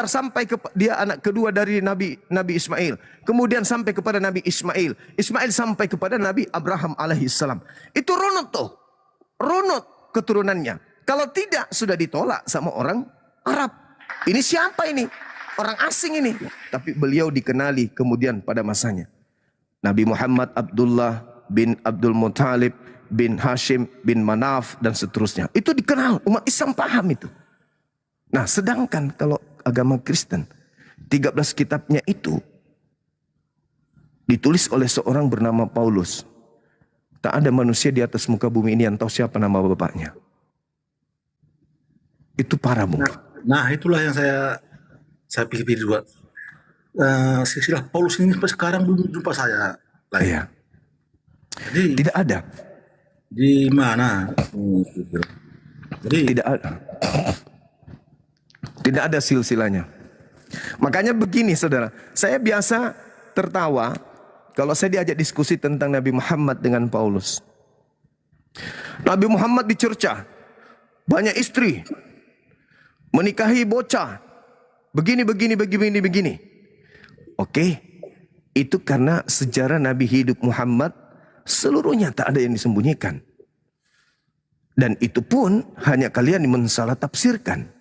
sampai ke dia anak kedua dari Nabi Ismail. Kemudian sampai kepada Nabi Ismail. Ismail sampai kepada Nabi Abraham alaihissalam. Itu runut tuh. Runut keturunannya. Kalau tidak sudah ditolak sama orang Arab. Ini siapa ini? Orang asing ini. Tapi beliau dikenali kemudian pada masanya. Nabi Muhammad Abdullah bin Abdul Muttalib bin Hashim bin Manaf dan seterusnya. Itu dikenal, umat Islam paham itu. Nah, sedangkan kalau agama Kristen 13 kitabnya itu ditulis oleh seorang bernama Paulus. Tak ada manusia di atas muka bumi ini yang tahu siapa nama bapaknya. Itu parah, Bung. Nah, itulah yang saya pikir-pikir juga. Silsilah Paulus ini sampai sekarang belum jumpa saya lagi. Iya. Jadi Tidak ada. di mana? Jadi Tidak ada. Tidak ada silsilahnya. Makanya begini saudara, saya biasa tertawa kalau saya diajak diskusi tentang Nabi Muhammad dengan Paulus. Nabi Muhammad dicerca, banyak istri, menikahi bocah, begini. Oke, itu karena sejarah Nabi hidup Muhammad seluruhnya tak ada yang disembunyikan. Dan itu pun hanya kalian mensalah tafsirkan.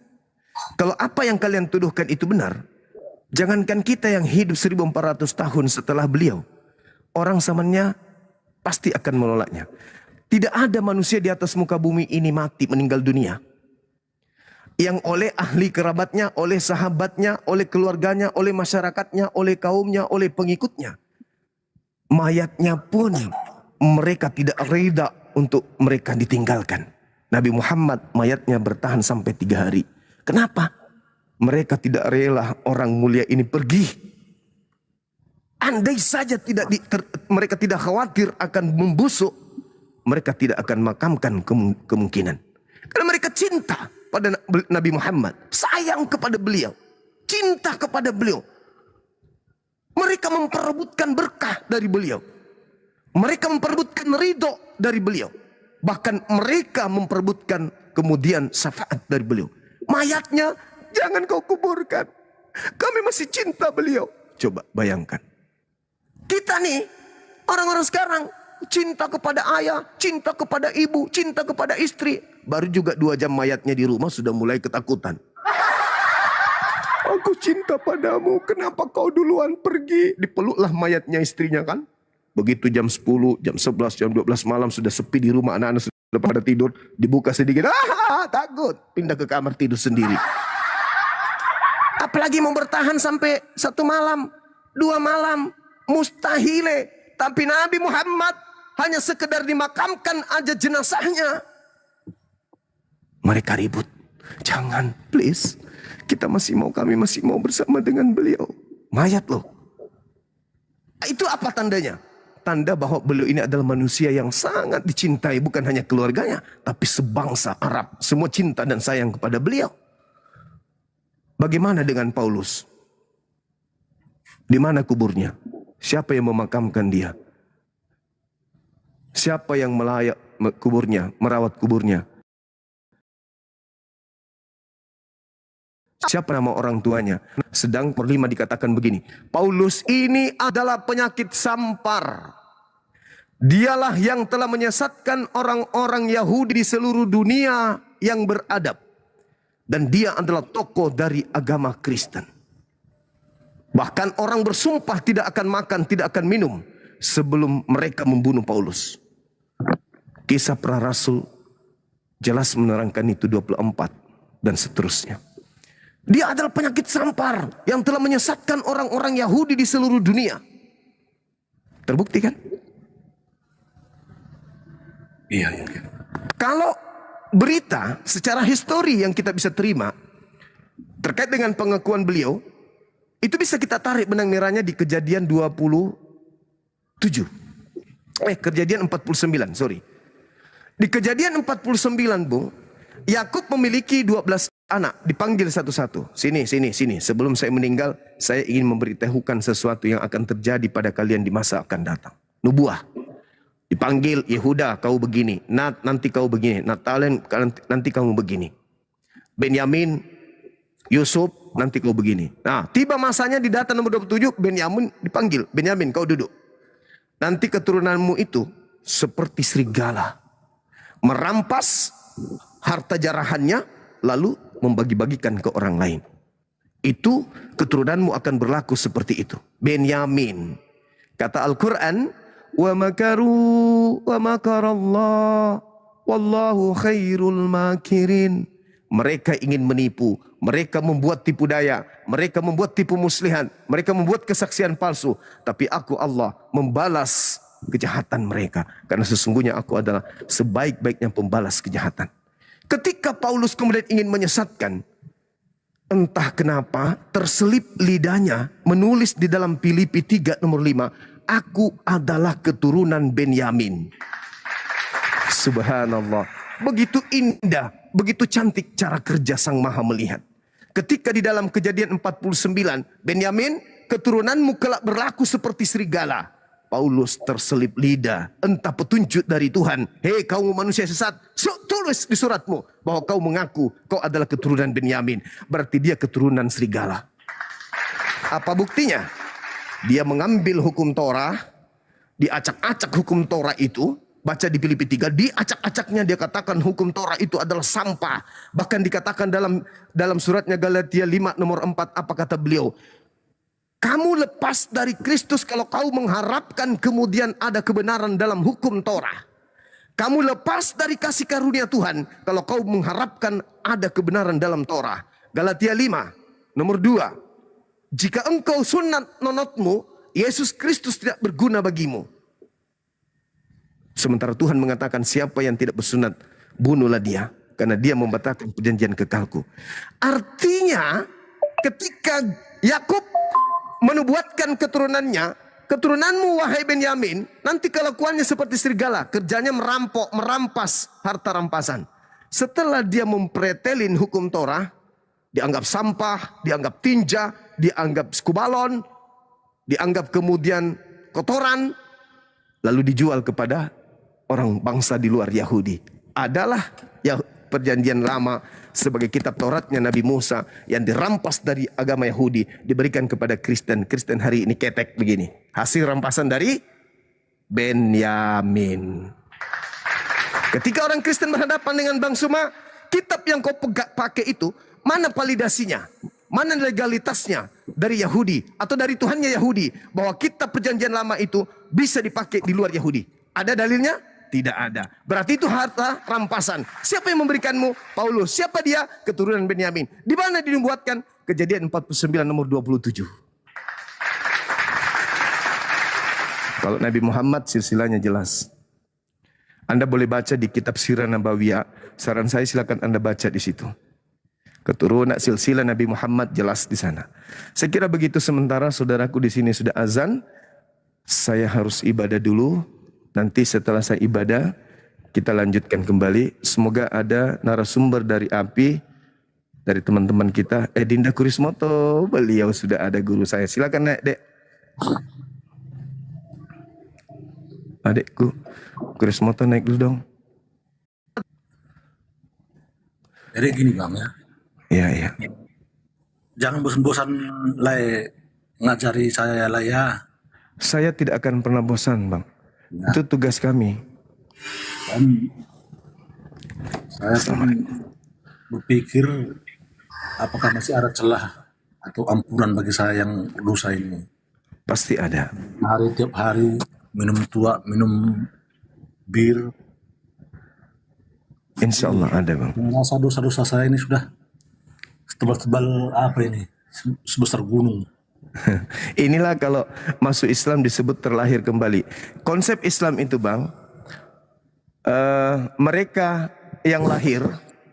Kalau apa yang kalian tuduhkan itu benar, jangankan kita yang hidup 1400 tahun setelah beliau, orang zamannya pasti akan menolaknya. Tidak ada manusia di atas muka bumi ini mati meninggal dunia yang oleh ahli kerabatnya, oleh sahabatnya, oleh keluarganya, oleh masyarakatnya, oleh kaumnya, oleh pengikutnya, mayatnya pun mereka tidak reda untuk mereka ditinggalkan. Nabi Muhammad mayatnya bertahan sampai 3 hari. Kenapa? Mereka tidak rela orang mulia ini pergi. Andai saja mereka tidak khawatir akan membusuk, mereka tidak akan makamkan kemungkinan. Karena mereka cinta pada Nabi Muhammad, sayang kepada beliau, cinta kepada beliau. Mereka memperebutkan berkah dari beliau. Mereka memperebutkan ridho dari beliau. Bahkan mereka memperebutkan kemudian syafaat dari beliau. Mayatnya jangan kau kuburkan. Kami masih cinta beliau. Coba bayangkan. Kita nih, orang-orang sekarang, cinta kepada ayah, cinta kepada ibu, cinta kepada istri. Baru juga 2 jam mayatnya di rumah sudah mulai ketakutan. Aku cinta padamu, kenapa kau duluan pergi? Dipeluklah mayatnya istrinya kan. Begitu jam 10, jam 11, jam 12 malam sudah sepi di rumah, anak-anak sudah pada tidur. Dibuka sedikit, takut. Pindah ke kamar tidur sendiri. Apalagi mau bertahan sampai 1 malam, 2 malam. Mustahile. Tapi Nabi Muhammad hanya sekedar dimakamkan aja jenazahnya. Mereka ribut. Jangan, please. Kami masih mau bersama dengan beliau. Mayat loh. Itu apa tandanya? Tanda bahwa beliau ini adalah manusia yang sangat dicintai. Bukan hanya keluarganya, tapi sebangsa Arab. Semua cinta dan sayang kepada beliau. Bagaimana dengan Paulus? Di mana kuburnya? Siapa yang memakamkan dia? Siapa yang melayak kuburnya, merawat kuburnya? Siapa nama orang tuanya? Sedang per 5 dikatakan begini. Paulus ini adalah penyakit sampar. Dialah yang telah menyesatkan orang-orang Yahudi di seluruh dunia yang beradab. Dan dia adalah tokoh dari agama Kristen. Bahkan orang bersumpah tidak akan makan, tidak akan minum sebelum mereka membunuh Paulus. Kisah para Rasul jelas menerangkan itu 24 dan seterusnya. Dia adalah penyakit sampar yang telah menyesatkan orang-orang Yahudi di seluruh dunia. Terbukti kan? iya. Kalau berita secara histori yang kita bisa terima terkait dengan pengakuan beliau, Itu bisa kita tarik benang merahnya di Kejadian 27. Kejadian 49, sorry. Di Kejadian 49, Bung, Yakub memiliki 12 anak, dipanggil satu-satu. Sini. Sebelum saya meninggal, saya ingin memberitahukan sesuatu yang akan terjadi pada kalian di masa akan datang. Nubuah. Dipanggil, Yehuda, kau begini. Nanti kau begini. Natalen, nanti kamu begini. Benyamin, Yusuf, nanti kau begini. Nah, tiba masanya di data nomor 27, Benyamin dipanggil. Benyamin, kau duduk. Nanti keturunanmu itu seperti serigala. Merampas harta jarahannya, lalu membagi-bagikan ke orang lain. Itu keturunanmu akan berlaku seperti itu. Benyamin. Kata Al-Quran, wa makaru wa makarallah wallahu khairul makirin. Mereka ingin menipu, mereka membuat tipu daya, mereka membuat tipu muslihan, mereka membuat kesaksian palsu. Tapi aku Allah membalas kejahatan mereka. Karena sesungguhnya aku adalah sebaik-baiknya pembalas kejahatan. Ketika Paulus kemudian ingin menyesatkan, entah kenapa terselip lidahnya menulis di dalam Filipi 3 nomor 5, aku adalah keturunan Benyamin. Subhanallah. Begitu indah, begitu cantik cara kerja Sang Maha Melihat. Ketika di dalam Kejadian 49, Benyamin, keturunanmu kelak berlaku seperti serigala. Paulus terselip lidah, entah petunjuk dari Tuhan. Hei kaum manusia sesat, tulis di suratmu bahwa kau mengaku kau adalah keturunan Benyamin. Berarti dia keturunan serigala. Apa buktinya? Dia mengambil hukum Torah, diacak-acak hukum Torah itu. Baca di Filipi 3, diacak-acaknya dia katakan hukum Torah itu adalah sampah. Bahkan dikatakan dalam suratnya Galatia 5 nomor 4, apa kata beliau? Kamu lepas dari Kristus kalau kau mengharapkan kemudian ada kebenaran dalam hukum Torah. Kamu lepas dari kasih karunia Tuhan kalau kau mengharapkan ada kebenaran dalam Torah. Galatia 5 nomor 2. Jika engkau sunat nonotmu, Yesus Kristus tidak berguna bagimu. Sementara Tuhan mengatakan siapa yang tidak bersunat, bunuhlah dia. Karena dia membatalkan perjanjian kekalku. Artinya ketika Yakub menubuatkan keturunannya, keturunanmu wahai Benyamin, nanti kelakuannya seperti serigala. Kerjanya merampok, merampas harta rampasan. Setelah dia mempretelin hukum Torah, dianggap sampah, dianggap tinja, dianggap skubalon, dianggap kemudian kotoran, lalu dijual kepada orang bangsa di luar Yahudi. Adalah ya perjanjian lama sebagai kitab Tauratnya Nabi Musa yang dirampas dari agama Yahudi diberikan kepada Kristen. Kristen hari ini ketek begini. Hasil rampasan dari Benyamin. Ketika orang Kristen berhadapan dengan Bang Suma, kitab yang kau pakai itu, mana validasinya? Mana legalitasnya dari Yahudi atau dari Tuhannya Yahudi bahwa kitab perjanjian lama itu bisa dipakai di luar Yahudi? Ada dalilnya? Tidak ada. Berarti itu harta rampasan. Siapa yang memberikanmu? Paulus. Siapa dia? Keturunan Benyamin. Di mana dibuatkan? Kejadian 49 nomor 27. Kalau Nabi Muhammad silsilahnya jelas. Anda boleh baca di kitab Sirah Nabawiyah. Saran saya silakan Anda baca di situ. Keturunan silsilah Nabi Muhammad jelas di sana. Saya kira begitu sementara saudaraku di sini sudah azan. Saya harus ibadah dulu. Nanti setelah saya ibadah, kita lanjutkan kembali. Semoga ada narasumber dari API, dari teman-teman kita. Dinda Kurismoto, beliau sudah ada guru saya. Silakan naik, Dek. Adekku, Kurismoto naik dulu dong. Jadi gini Bang ya. Iya, iya. Jangan bosan-bosan lah ngajari saya lah ya. Saya tidak akan pernah bosan, Bang. Ya. Itu tugas kami. Dan saya pun berpikir apakah masih ada celah atau ampunan bagi saya yang dosa ini. Pasti ada. Tiap hari minum tua, minum bir. Insya Allah ada, Bang. Merasa dosa-dosa saya ini sudah tebal-tebal apa ini? Sebesar gunung. Inilah kalau masuk Islam disebut terlahir kembali. Konsep Islam itu Bang, mereka yang lahir,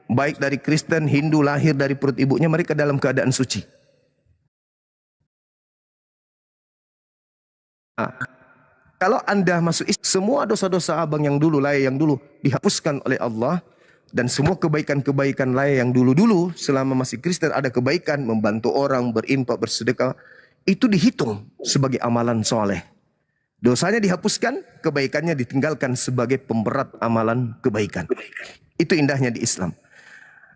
baik dari Kristen, Hindu lahir dari perut ibunya, mereka dalam keadaan suci. Kalau Anda masuk Islam, semua dosa-dosa abang yang dulu, laya yang dulu dihapuskan oleh Allah. Dan semua kebaikan-kebaikan laya yang dulu-dulu selama masih Kristen ada kebaikan, membantu orang, berinfak, bersedekah. Itu dihitung sebagai amalan soleh. Dosanya dihapuskan, kebaikannya ditinggalkan sebagai pemberat amalan kebaikan. Itu indahnya di Islam.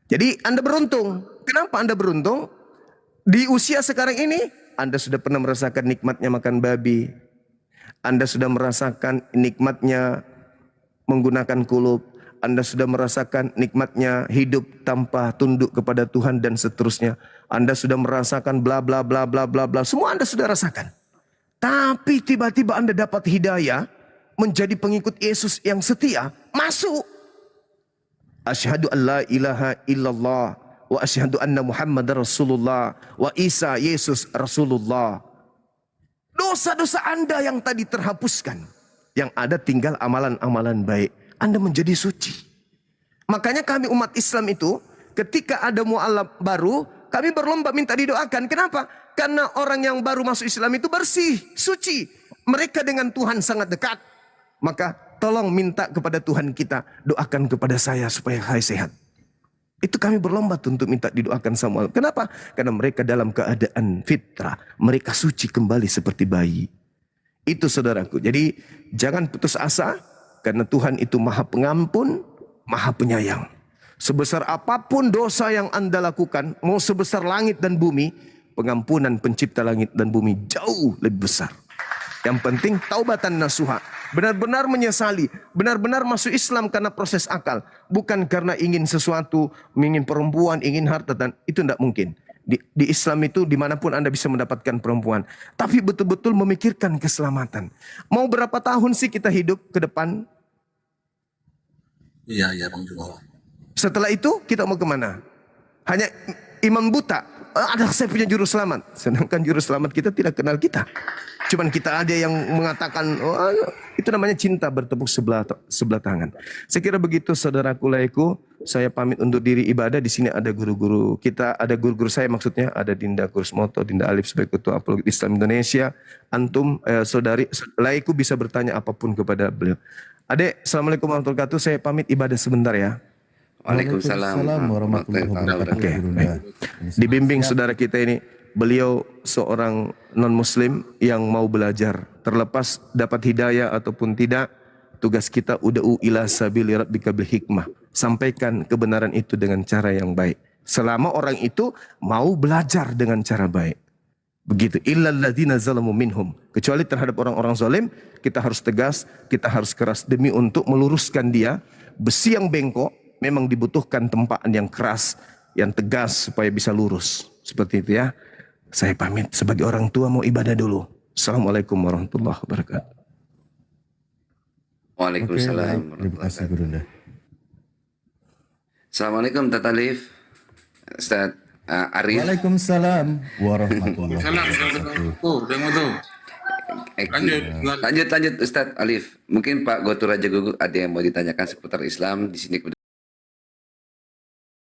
Jadi Anda beruntung. Kenapa Anda beruntung? Di usia sekarang ini, Anda sudah pernah merasakan nikmatnya makan babi. Anda sudah merasakan nikmatnya menggunakan kulub. Anda sudah merasakan nikmatnya hidup tanpa tunduk kepada Tuhan dan seterusnya. Anda sudah merasakan bla bla bla bla bla bla. Semua Anda sudah rasakan. Tapi tiba-tiba Anda dapat hidayah menjadi pengikut Yesus yang setia. Masuk. Asyhadu an la ilaha illallah wa asyhadu anna Muhammadar Rasulullah wa Isa Yesus Rasulullah. Dosa-dosa Anda yang tadi terhapuskan. Yang ada tinggal amalan-amalan baik. Anda menjadi suci. Makanya kami umat Islam itu ketika ada mu'alaf baru, kami berlomba minta didoakan. Kenapa? Karena orang yang baru masuk Islam itu bersih, suci. Mereka dengan Tuhan sangat dekat. Maka tolong minta kepada Tuhan kita, doakan kepada saya supaya saya sehat. Itu kami berlomba untuk minta didoakan sama Allah. Kenapa? Karena mereka dalam keadaan fitrah. Mereka suci kembali seperti bayi. Itu saudaraku. Jadi jangan putus asa. Karena Tuhan itu maha pengampun, maha penyayang. Sebesar apapun dosa yang Anda lakukan, mau sebesar langit dan bumi, pengampunan pencipta langit dan bumi jauh lebih besar. Yang penting taubatan nasuha. Benar-benar menyesali. Benar-benar masuk Islam karena proses akal. Bukan karena ingin sesuatu, ingin perempuan, ingin harta. Dan itu tidak mungkin. Di Islam itu dimanapun Anda bisa mendapatkan perempuan. Tapi betul-betul memikirkan keselamatan. Mau berapa tahun sih kita hidup ke depan? Iya Bang Jumala. Setelah itu kita mau kemana? Hanya imam buta. Ada saya punya juru selamat. Sedangkan juru selamat kita tidak kenal kita. Cuman kita ada yang mengatakan, oh, itu namanya cinta bertepuk sebelah tangan. Saya kira begitu saudaraku laiku. Saya pamit untuk diri ibadah. Di sini ada guru-guru kita, ada guru-guru saya maksudnya, ada Dinda Kursmoto, Dinda Alif sebagai ketua apologet Islam Indonesia. Antum saudari laiku bisa bertanya apapun kepada beliau. Adek, assalamualaikum warahmatullahi wabarakatuh. Saya pamit ibadah sebentar ya. Waalaikumsalam warahmatullahi wabarakatuh. Oke, baik. Dibimbing saudara kita ini, beliau seorang non-muslim yang mau belajar. Terlepas dapat hidayah ataupun tidak, tugas kita ud'u ila sabili rabbika bil hikmah. Sampaikan kebenaran itu dengan cara yang baik. Selama orang itu mau belajar dengan cara baik. Begitu. Illal ladzina zalamu minhum. Kecuali terhadap orang-orang zalim, kita harus tegas, kita harus keras demi untuk meluruskan dia. Besi yang bengkok memang dibutuhkan tempaan yang keras, yang tegas supaya bisa lurus. Seperti itu ya. Saya pamit sebagai orang tua mau ibadah dulu. Assalamualaikum warahmatullahi wabarakatuh. Waalaikumsalam. Terima kasih Gurunda. Assalamualaikum Tata Alif. Ustaz Arif. Waalaikumsalam warahmatullahi wabarakatuh. Lanjut Ustaz Alif. Mungkin Pak Gotur Raja Gugu ada yang mau ditanyakan seputar Islam di sini.